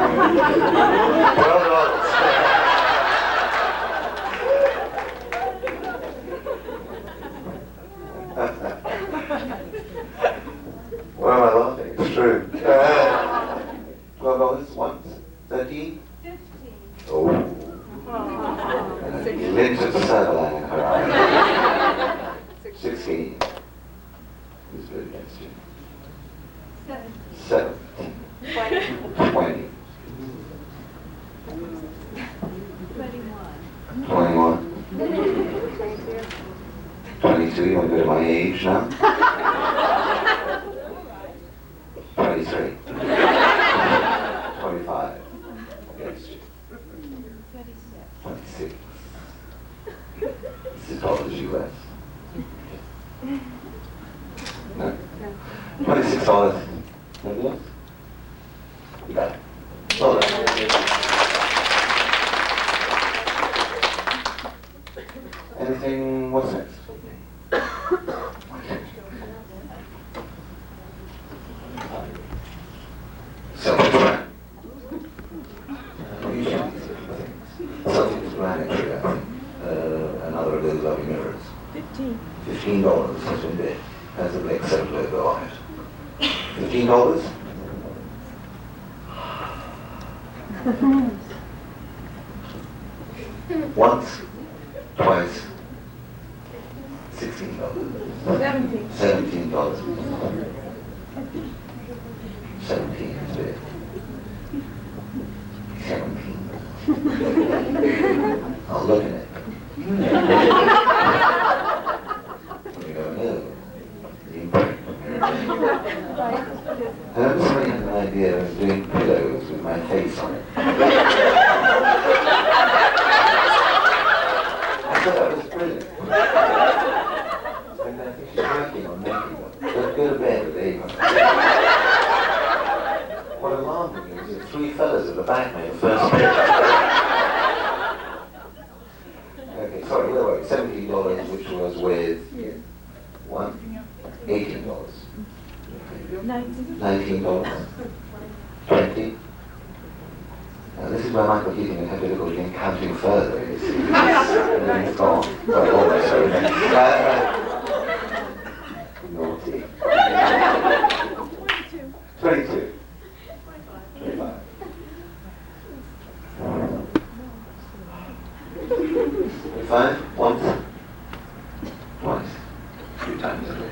Why am I laughing? It's true. $12 once. 13? 15. Oh. Lips of Sutherland in her eyes. 16. Who's good against you? 7. 20. 21. 22, you want to go to my age now? 23. 25. Against you. 26. This is dollars US. No? $26. Anything else? You got it. Well done. Anything, what's next? Self-explanatory. Self-explanatory, I think. Another of those lovely mirrors. $15 has been bid. Has the Blake 7 logo on it. $15? Once, twice, $16. $17. $17. 17 is it. 17. I'll look at it. You go, no. I also had an idea of doing pillows with my face on it. I thought that was brilliant. And I think she's working on making them. Let's go to bed with Avon. What alarmed me was the three fellas at the back made the first pitch. Okay, sorry, wait, $17, which was with $18. $19. 20. Now this is where Michael Keating would have difficulty in counting further. You see. It's gone. Well, almost sorry. Naughty. 22. 25. Fine. Once. Twice. 3 times a day.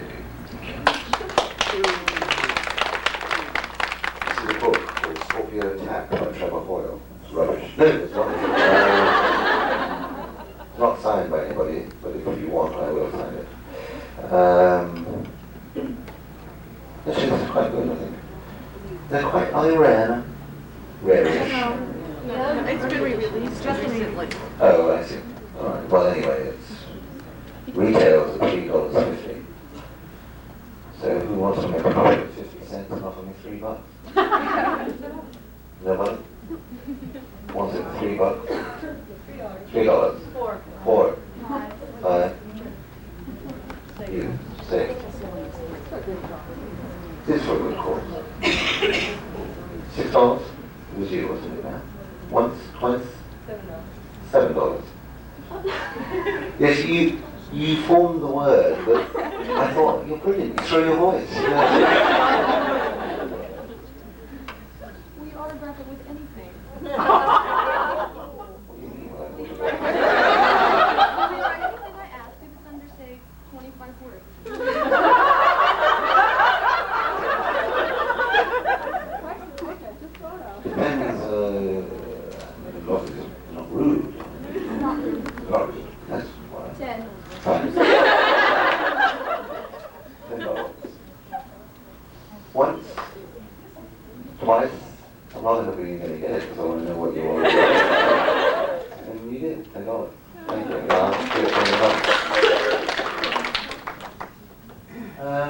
This is a book called Scorpio Attack by Trevor Hoyle. It's rubbish. No, it's not. It's not signed by anybody, but if you want, I will sign it. Actually, this is quite good, I think. They're quite, are they rare? Rare-ish. No, it's been re-released just recently. Oh, I see. All right. Well, anyway, it's retails at $3.50. So who wants to make a profit of 50 cents and offer me $3? Nobody? Wants it $3? $3. $4. $5. You. 6. This is for a good cause. $6. It was you, wasn't it, now? Once, twice? $7. Yes, you formed the word, but I thought, you're brilliant, you throw your voice. We autograph it with anything. Anything I ask, if it's under, say, 25 words. Depends, not rude. Not rude. That's why. 10. Fine. $10. Once, twice, I'm not going to be going to get it because I want to know what you want to do. And you did, $10. Thank you. I'll do it from the back.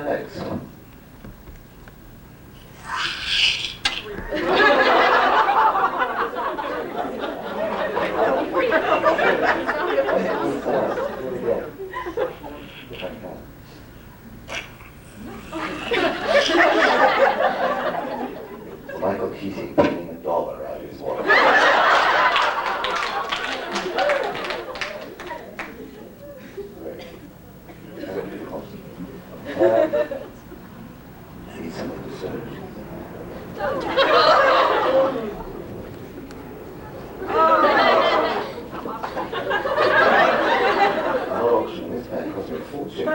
Next. Michael Keating pulling $1 out of his wallet. I need something to search. This bag cost me a fortune. A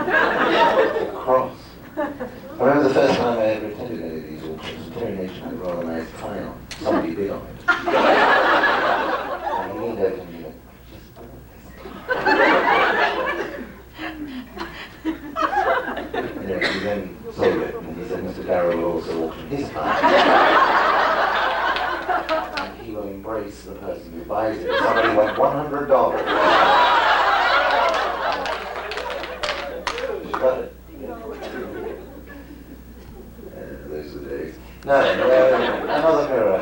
cross. I remember the first time I ever attended any of these auctions, Terry Nation had a rather nice tie on. Somebody bid on it. And he leaned over to me and went, he then sold it, and he said, Mr. Darrow will also auction his tie. And he will embrace the person who buys it. Somebody went, $100. Got it. Those are the days. No, another mirror.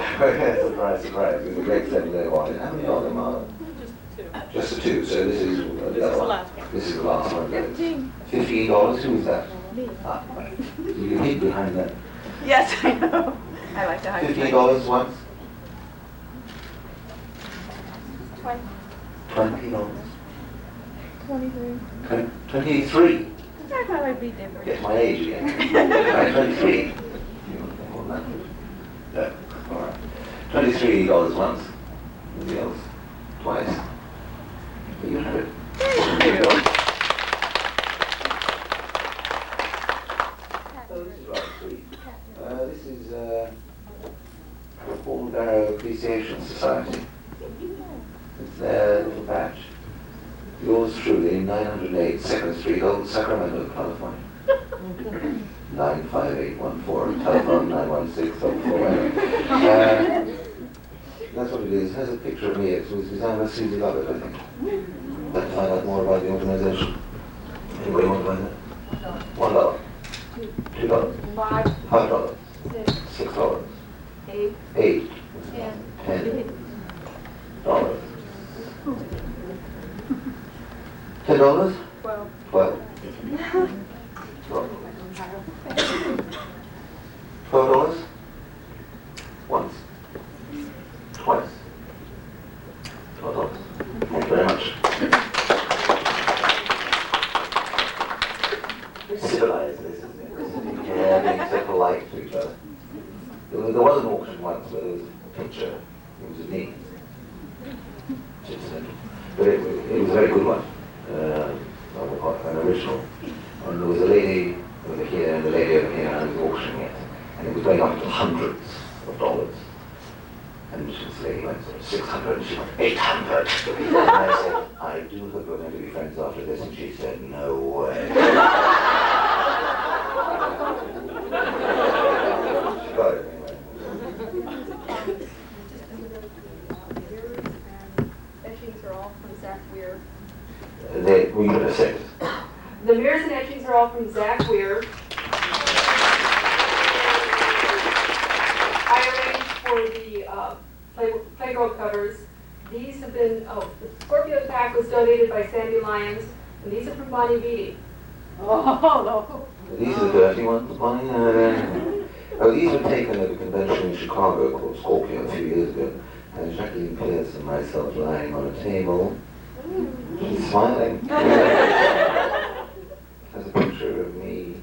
Surprise, surprise. With a great 7-day one. How many of them are? Just the 2. So this is the other one. This is the last one. $15. Who is that? Me. Ah, right. You can hid behind that. Yes, I know. I like to hide. $15 once. $20. $20. 23. 23. I thought I'd be different. Get my age again. Right, 23. No, all right. $23 once. Nobody else. Twice. But you have it. Thank you. this is Paul Darrow Appreciation Society. It's their little badge. Yours truly, 908 2nd Street, Old Sacramento, California. 95814, telephone 916-04. That's what it is. It has a picture of me. It was designed by Susie Lovett, I think. Let's find out more about the organization. Anybody want to find out? $1, $2, $5, $6, $8, $10, $10. $10? 12. 12. $12? Once. Twice. $12. Thank you very much. Civilized, this isn't it? Yeah, being so polite to each other. There was an auction once where there was a picture. It was a me. But it was a very good one. An original. And there was a lady over here and a lady over here, and I was auctioning it. And it was going up to hundreds of dollars. And this lady went sort of 600, and she went 800. And I said, I do hope we're going to be friends after this. And she said, no way. She got it anyway. Etchings are all from Zach Weir. We could have said it. The mirrors and etchings are all from Zach Weir. I arranged for the Playgirl covers. These have been, the Scorpio pack was donated by Sandy Lyons, and these are from Bonnie Beatty. Oh, These are the dirty ones, Bonnie. These were taken at a convention in Chicago called Scorpio a few years ago. And Jacqueline Pierce and myself lying on a table. She's smiling. There's a picture of me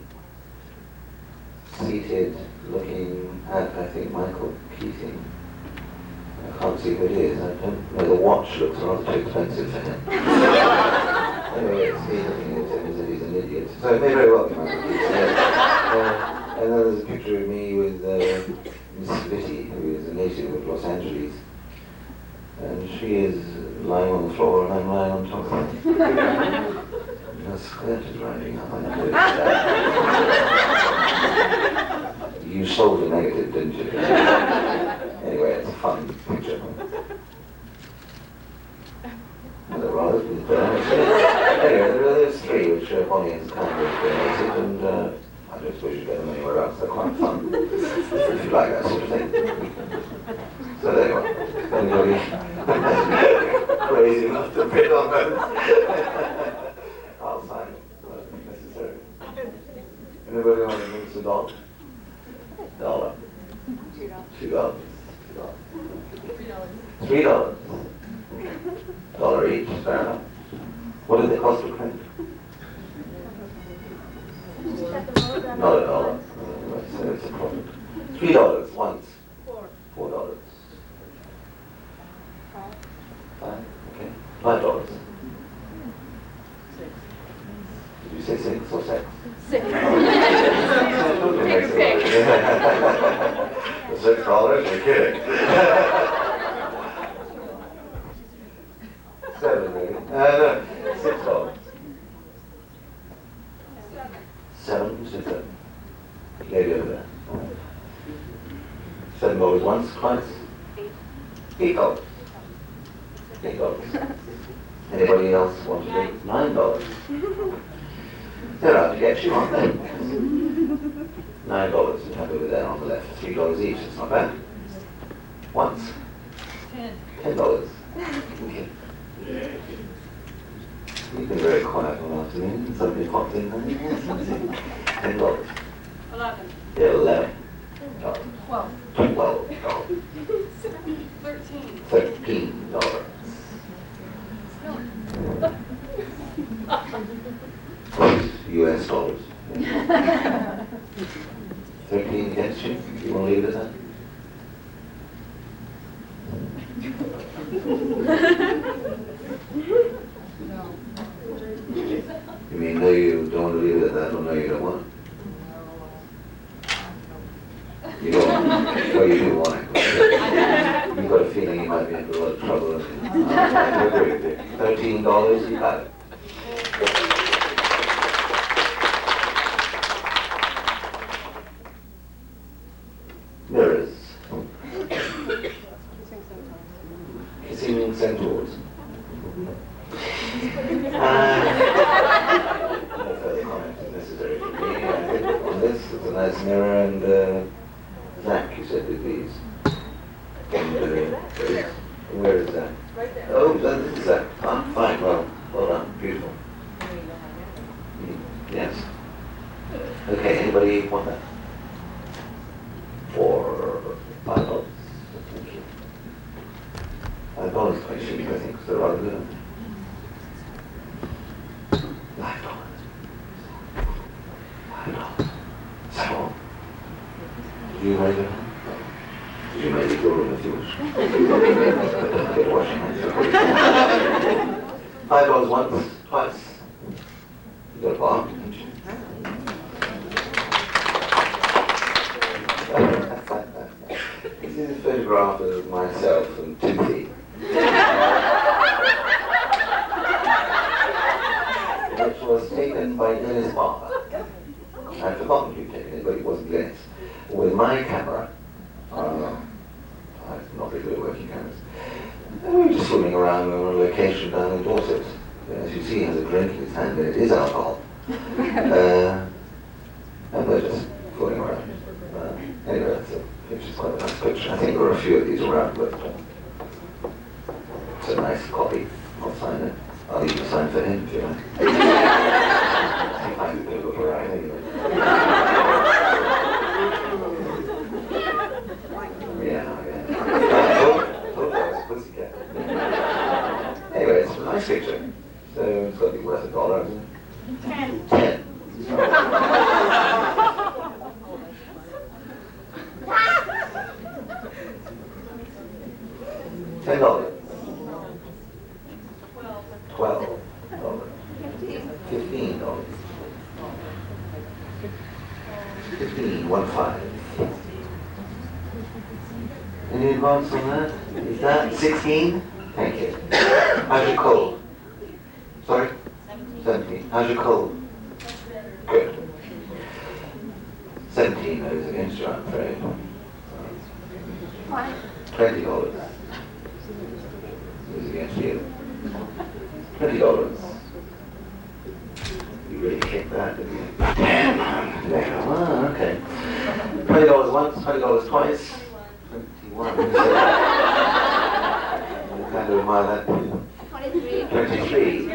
seated looking at, I think, Michael Keating. I can't see who it is. I don't know. The watch looks rather too expensive for him. Anyway, it's me looking at him as if he's an idiot. So it may very well be Michael Keating. And then there's a picture of me with Miss Vitti, who is a native of Los Angeles. And she is lying on the floor and I'm lying on top of her. Her skirt is riding up. I noticed that. You sold the negative, didn't you? Anyway, it's a fun picture. Anyway, there's three which Bonnie has kindly donated, and I don't suppose you get them anywhere else. They're quite fun, if you like that sort of thing. So there you are. Anybody crazy enough to bid on those? I'll sign it, if necessary. Anybody want to move the $1? $1. $2. $3. $1 each, fair enough. What did they cost to print? Not $1. So it's a profit. $3 once. $4. $5. Okay. $5. Did you say 6 or 6? 6. Take your pick. $6? You're kidding. 7 maybe. No, $6. 7. Who's it? Lady over there. $7 once, twice. $8. $8. Anybody else want to do $9? They're out to get you, aren't they? $9. You have over there on the left. $3 each. It's not bad. Once. $10. Okay. You've been very quiet all afternoon. Somebody popped in there. $10. 11. $11. 12. $12. 13. $13. US dollars. 13 against you? You want to leave it at You mean no, you don't want to leave it at that, or no, you don't want it? You don't Oh, you do want it. You've got a feeling you might be in a lot of trouble. I agree with you. $13, you got it. Mirrors. Kissing centaurs. No further comment is necessary for me. I think on this, it's a nice mirror, and Zach, you said, did these. And where is Zach? Right there. Oh, this is Zach. Ah, fine, well done, beautiful. Yes. Okay, anybody want that? For $5. Thank you. $5 quite cheap, I think, because they're rather good. $5. So, do you make it? You may be good with you. Get washing hands. $5 once, twice. You got a bar, didn't you? This is a photograph of myself and Toothy. Which was taken by Glennis Barber. I've forgotten who taken it, but it wasn't Glennis. With my camera. I'm not very good at working cameras. And we were just swimming around on a location down in Dorset. As you see, he has a drink in his hand, and it is alcohol. And we're just fooling around. Anyway, that's a picture's quite a nice picture. I think there are a few of these around, but it's a nice copy. I'll sign it. I'll even sign for him if you like. He finds it difficult to write anyway. Yeah. Pussycat. Anyway, it's a nice picture. So it's got to be worth $1, isn't it? 10. $10. $12. $15. 15, 1-5. Any advance on that? Is that 16? Thank you. How's your cold? Sorry? 17. How's your cold? Good. 17 goes against you, I'm afraid. $20 goes against you. $20. You really hit that, didn't you? Oh, okay. $20 once, $20 twice. 21. You kind of admire that. 23.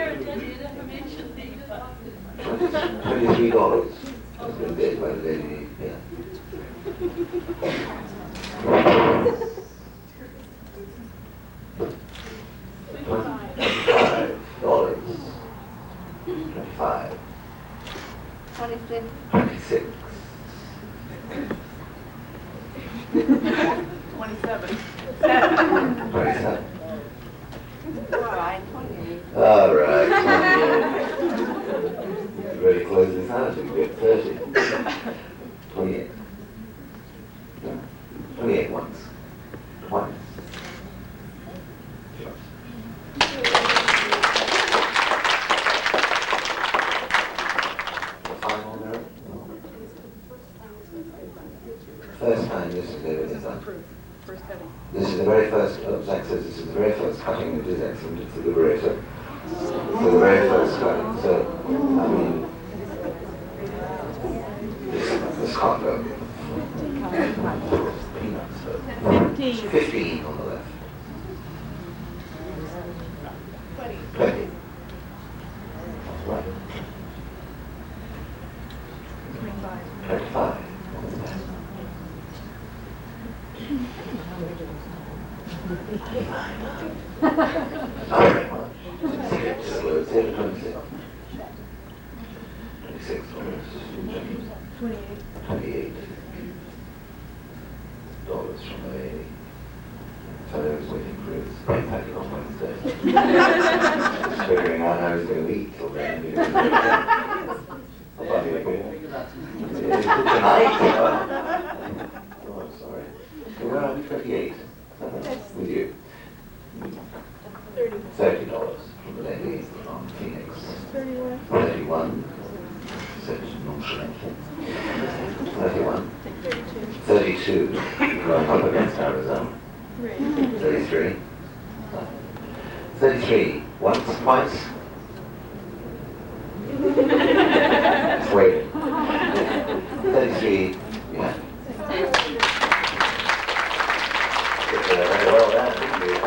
$23. That's been bid by the lady. Yeah. $25. 25. 26. 26. 27. 27. All right, 28. All right, 28. You ready to close this out? You can get 30. 28. No. 28 once. Twice. First time this is ever been done. This is the very first, Zach says this is the very first cutting that is excellent. It's the Liberator. For the very first cutting. So, I mean, this can't go. Peanuts. So. 15 on the left. 20. Right. 25. Not very much. 26. 26. 28. $28 from the lady. Fellow was waiting for his right packet on Wednesday. Figuring out how he's going to eat till then. Tonight? Oh, I'm sorry. 31. 32. Going up against Arizona. 33. 33. Once, twice. It's waiting. 33. Yeah. Very well done.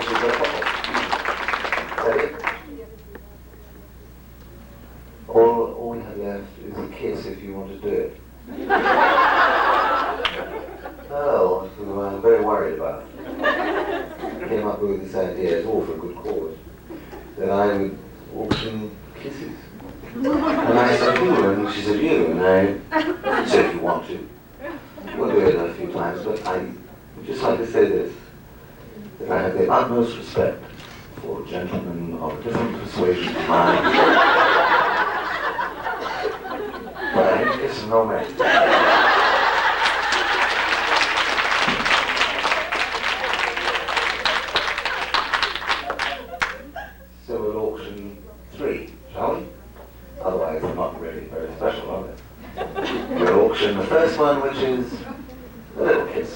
She's got a couple. Is that it? All we have left is a kiss if you want to do it. Pearl, who I'm very worried about, came up with this idea, it's all for a good cause, that I would auction kisses. And I said, you, and she said, you, and I said, if you want to. We'll do it a few times, but I would just like to say this, that I have the utmost respect for gentlemen of different persuasions of mind. But I ain't kissing no man. So we'll auction 3, shall we? Otherwise, they're not really very special, are they? We'll auction the first one, which is a little kiss.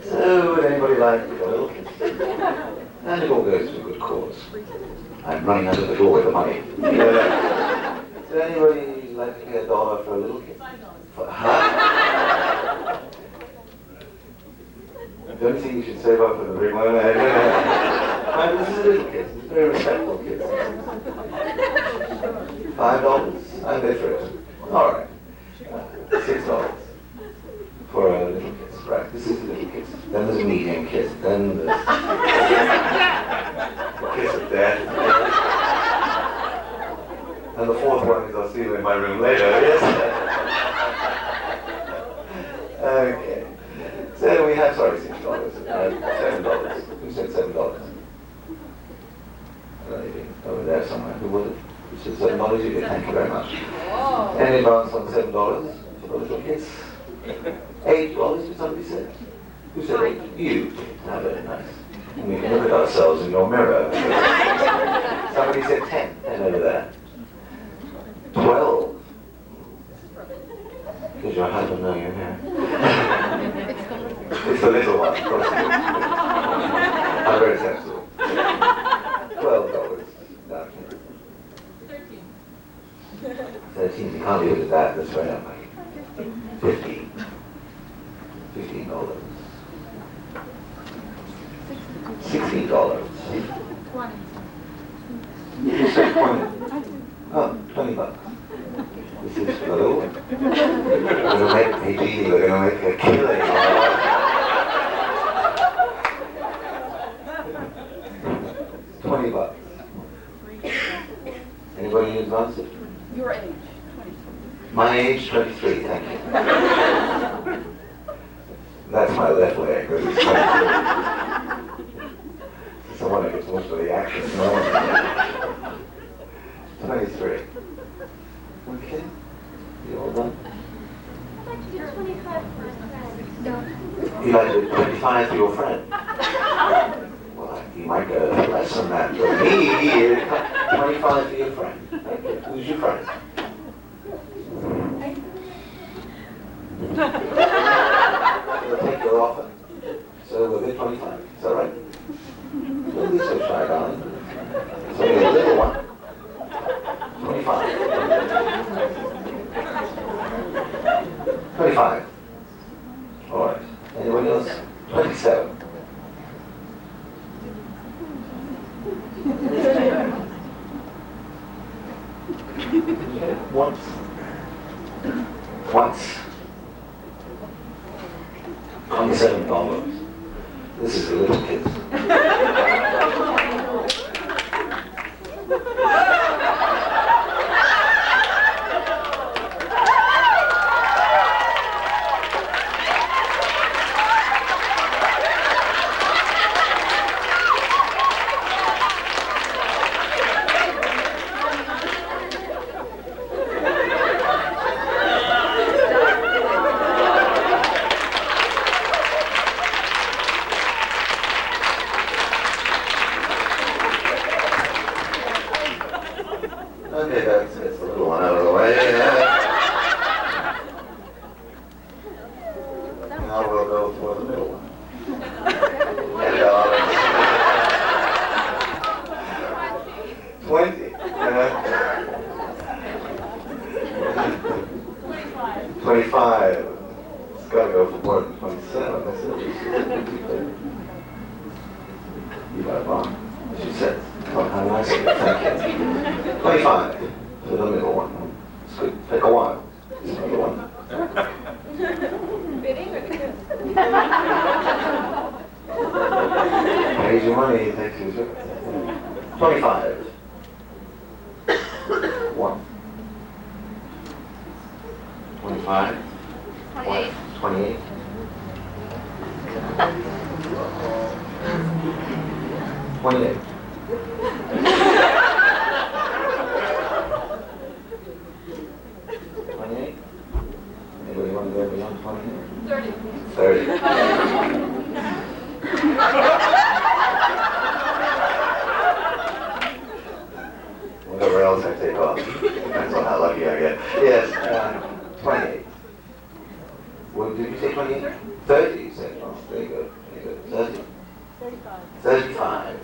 So, would anybody like a little kiss? And it all goes to a good cause. I'm running out of the door with the money. Does anybody like to pay $1 for a little kiss? Huh? Don't you think you should save up for the big one? This is a little kiss. It's a very respectful kiss. $5? I bid for it. All right. $6 for a little kiss. Right, this is a little kiss. Then there's a medium kiss. Then there's a kiss of death. And the fourth one is I'll see you in my room later. Yes. Okay. So we have, sorry, $6. $7. Who said $7? Over there somewhere. Who was it? Who said $7? You did. Thank you very much. Any advance on $7 for the little kiss? $8, did somebody say? Who said 8? You. How very nice. And we can look at ourselves in your mirror. Somebody said 10. 10 over there. 12. Because your husband know your hair. It's the little one. I'm very sensible. $12. No. 13. You can't leave it at that. That's very unlucky. 15. $15. $16. You said 20. Oh, $20. This is for the little one. We're going to make, hey Jeannie, we're going to make a killing. $20. Anybody in advance? Your age, 23. My age, 23, thank you. That's my left leg, because it's 23. Someone gets most of the action. 23. Okay. You all done? I'd like to do 25 for my friend. No. You like to do 25 for your friend? Well, you might go less than that. For me, 25 for your friend. Okay. Who's your friend? We'll take your offer. So we'll get 25. Is that right? Don't be so shy, darling. It's only a little one. 25. 25. All right. Anyone else? 27. Once. $27. This is a little kid. Okay, that's the little one out of the way. Now we'll go for the middle one. $10. 20. 25. It's got to go for more than 27. That's it. You got a bomb. She said. Oh, how nice of you. Thank you. 25 for the middle one. It's good. Take a while. This middle one. Bidding or Raise your money. Thank you. 25. 1. 25. 28. 28. 28. 28. Anybody want to go beyond 28? 30. 30. Whatever else I take off. Depends on how lucky I get. Yes, 28. What did you say, 28? 30, you said. Oh, very good. Very good. 30. 35. 35.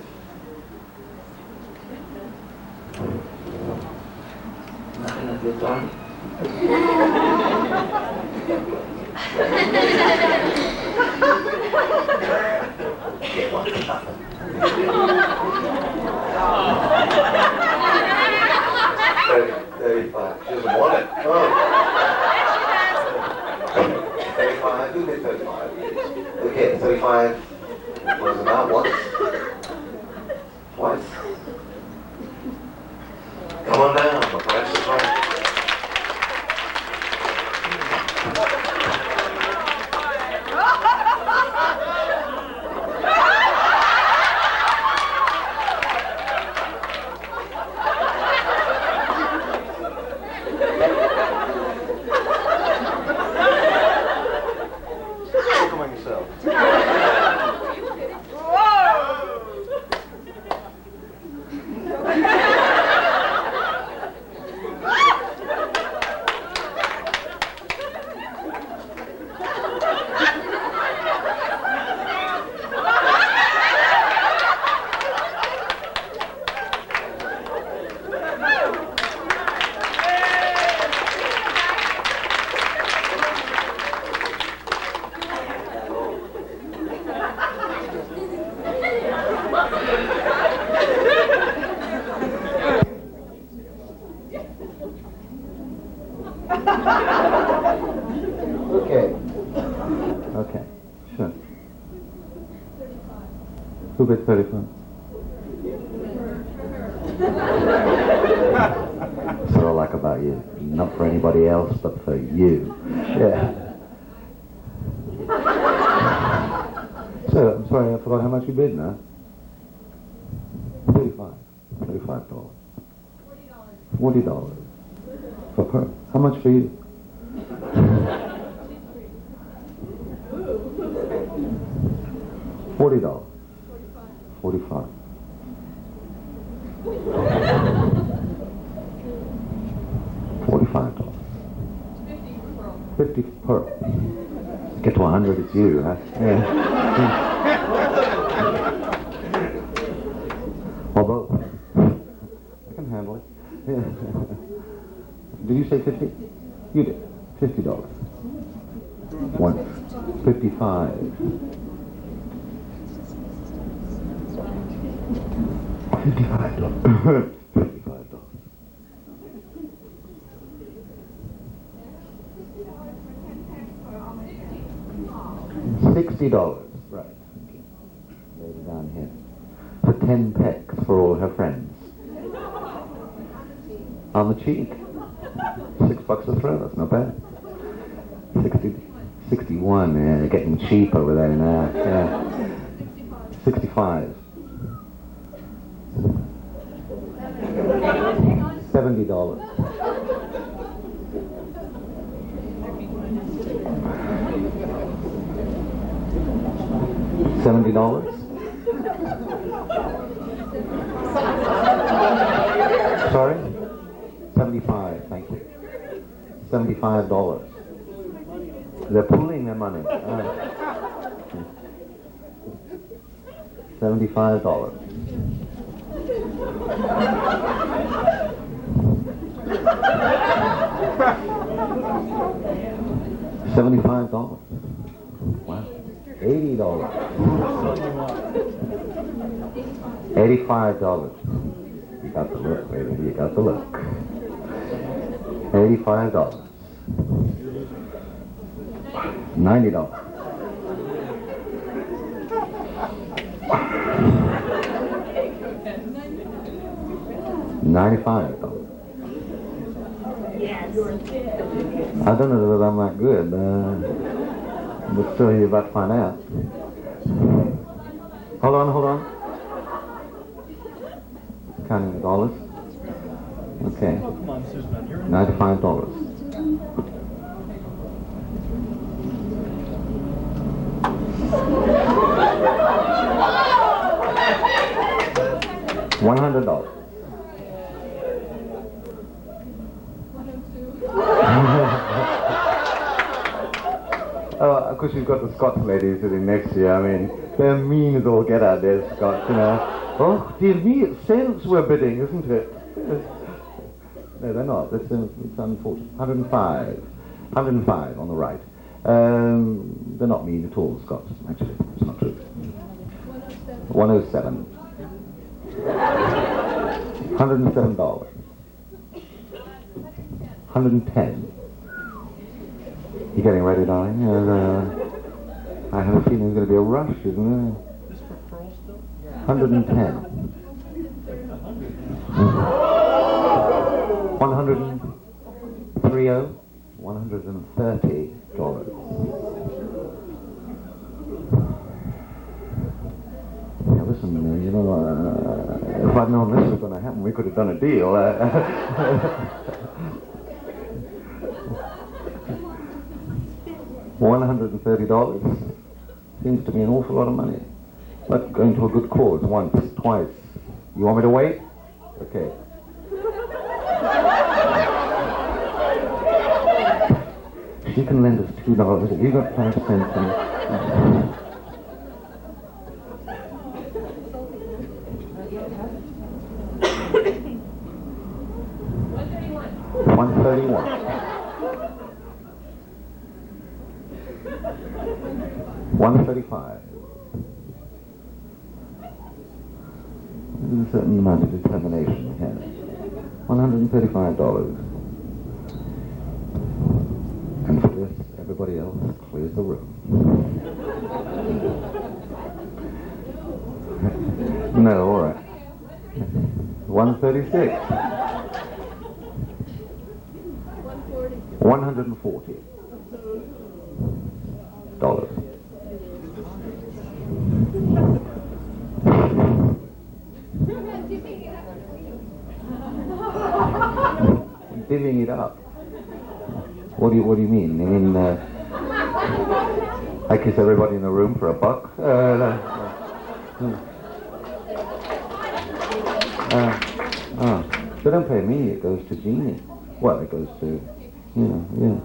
Nothing at this time? Get one for nothing. 35. She doesn't want it. Oh. 35. Who did 35? Okay, 35 was about once. Twice. Come on down, the price is right. Come on yourself. Okay, sure. Who bid 35? That's what I like about you. Not for anybody else, but for you. Yeah. So, I'm sorry, I forgot how much you bid now. 35. $35. $40. For her. How much for you? $40. 45. $45. 50 per. Get to 100, it's you, huh? Yeah. Or both. I can handle it. Yeah. Did you say 50? You did. $50. 55. $55. $60. Right. Okay. Lady down here. For 10 pecks for all her friends. On the cheek. $6 a throw, that's not bad. 61, yeah, they're getting cheap over there now. Yeah. 65. $70. $70? Sorry? $75, thank you. $75. They're pooling their money. $75. $75. Wow. $80. $85. You got the look, lady. You got the look. $85. $90. $95. I don't know that I'm that good, but still you're about to find out. Hold on. Counting the dollars. Okay. $95. $100. Oh, of course you've got the Scots ladies sitting next to you. I mean, they're mean as all get out there, Scots, you know. Oh, dear me, it's cents we're bidding, isn't it? No, they're not. It's unfortunate. 105. 105 on the right. They're not mean at all, the Scots, actually. It's not true. 107. $107. 110. You getting ready, darling? I have a feeling there's going to be a rush, isn't there? 110. 130. $130. Now listen, you know, if I'd known this was going to happen, we could have done a deal. $130 seems to be an awful lot of money. But going to a good cause once, twice. You want me to wait? Okay. She can lend us $2 if you got 5 cents. $131. $135. There's a certain amount of determination here. $135. And for this, everybody else clears the room. No, all right. 136. 140. $140. Divvying it up. What do you mean? I mean, I kiss everybody in the room for $1. They don't pay me, it goes to Jeannie. Well, it goes to, you know, yeah.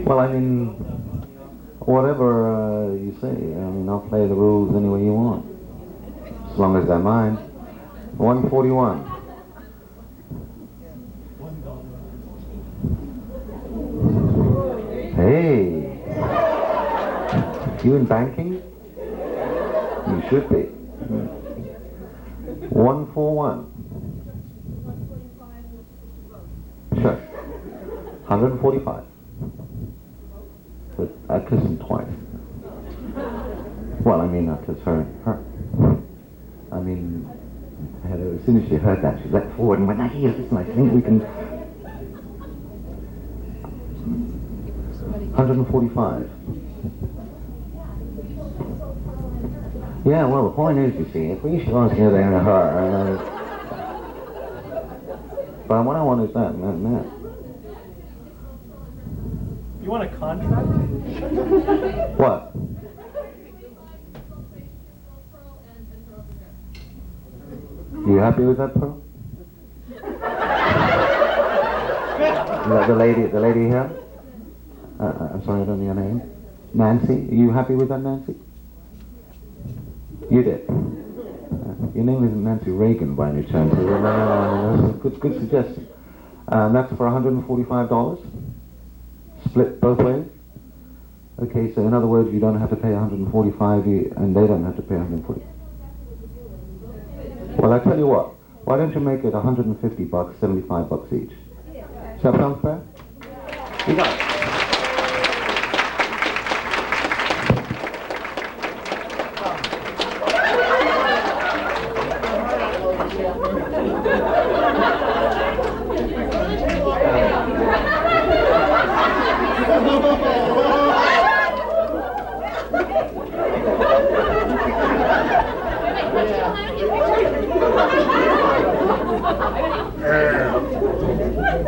Well, I mean, whatever you say, I mean, I'll play the rules any way you want. As long as they're mine. 141. Hey! You in banking? You should be. 141. Sure. 145. But I kissed him twice. Well, I mean, I kissed her. I mean, as soon as she heard that, she leapt forward and went, "Here, listen, I think we can." 145. Yeah, well, the point is, you see, if we should ask her, then her. But what I want is that, and that. You want a contract? What? You happy with that, Pearl? The lady here. I'm sorry, I don't know your name. Nancy. Are you happy with that, Nancy? You did. Your name isn't Nancy Reagan by any chance. Good suggestion. That's for $145. Split both ways. Okay, so in other words, you don't have to pay $145, and they don't have to pay $140. Well, I tell you what. Why don't you make it $150, $75 each? Does that sound fair? You got it.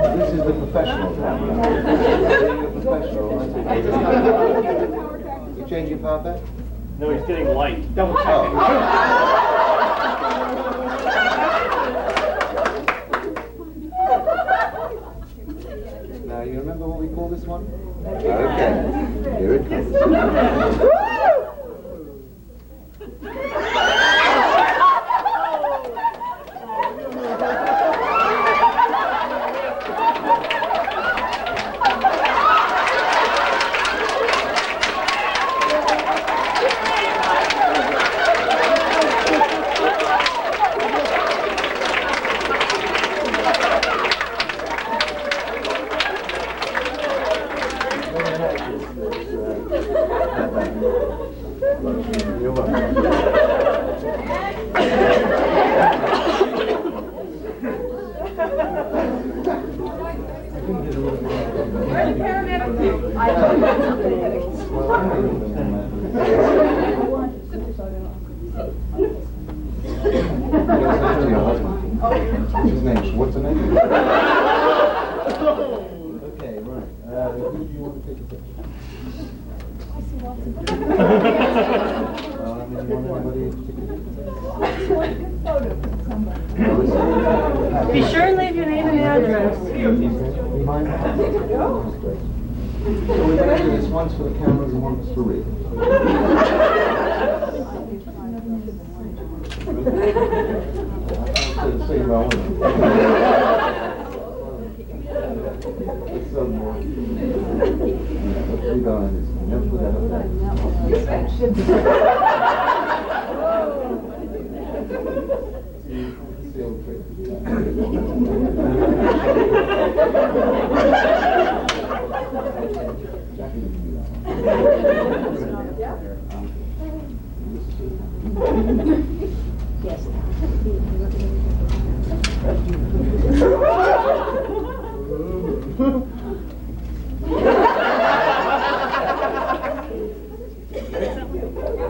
This is the professional camera. Being a professional, you change your power back? No, he's getting light. Double check. Oh. Now, you remember what we call this one? Okay. Here it comes. His name, what's the name? Okay, right. Who do you want to take a picture? Be sure and leave your name and address. So we're going to do this once for the cameras and once for real.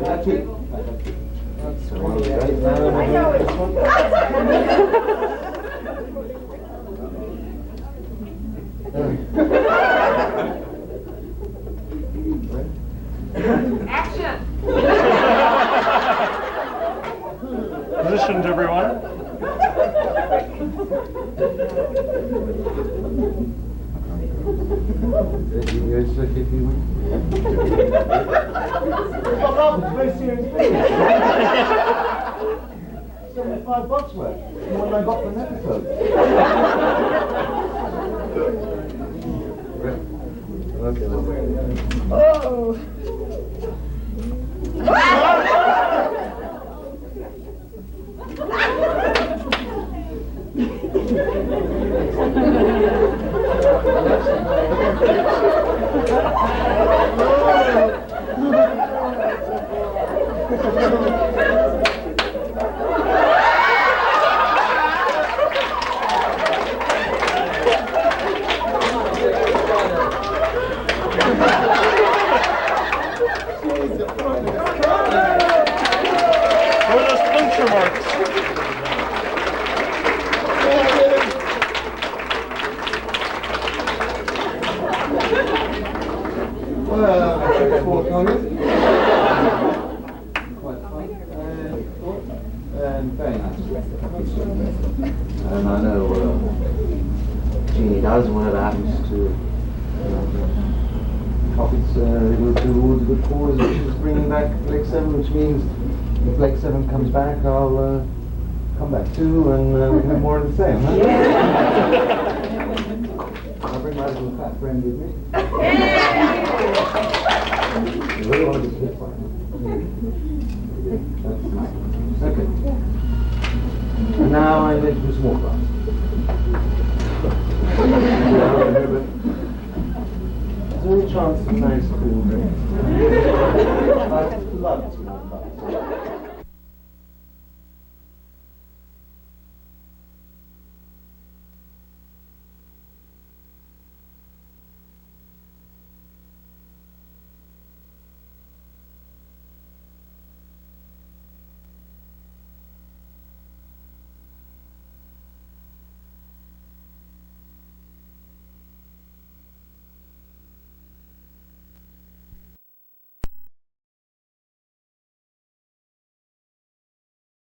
That's it. So right now, this one. Action! Positions, everyone. Very serious business. $75 worth. More than I got for an episode. Oh! Where are those puncture marks? Well, four comments. Quite fun. And very nice. And I know Jeannie does, and whatever happens to profits, they go towards a good cause, which is bringing back Blake 7, which means if Blake 7 comes back, I'll come back too, and we can have more of the same. Huh? I'll bring my little fat friend with me. I really want to be kid for him. Okay. And now I'm going to do some more class. Is there any chance of a nice cool drink? I'd love to.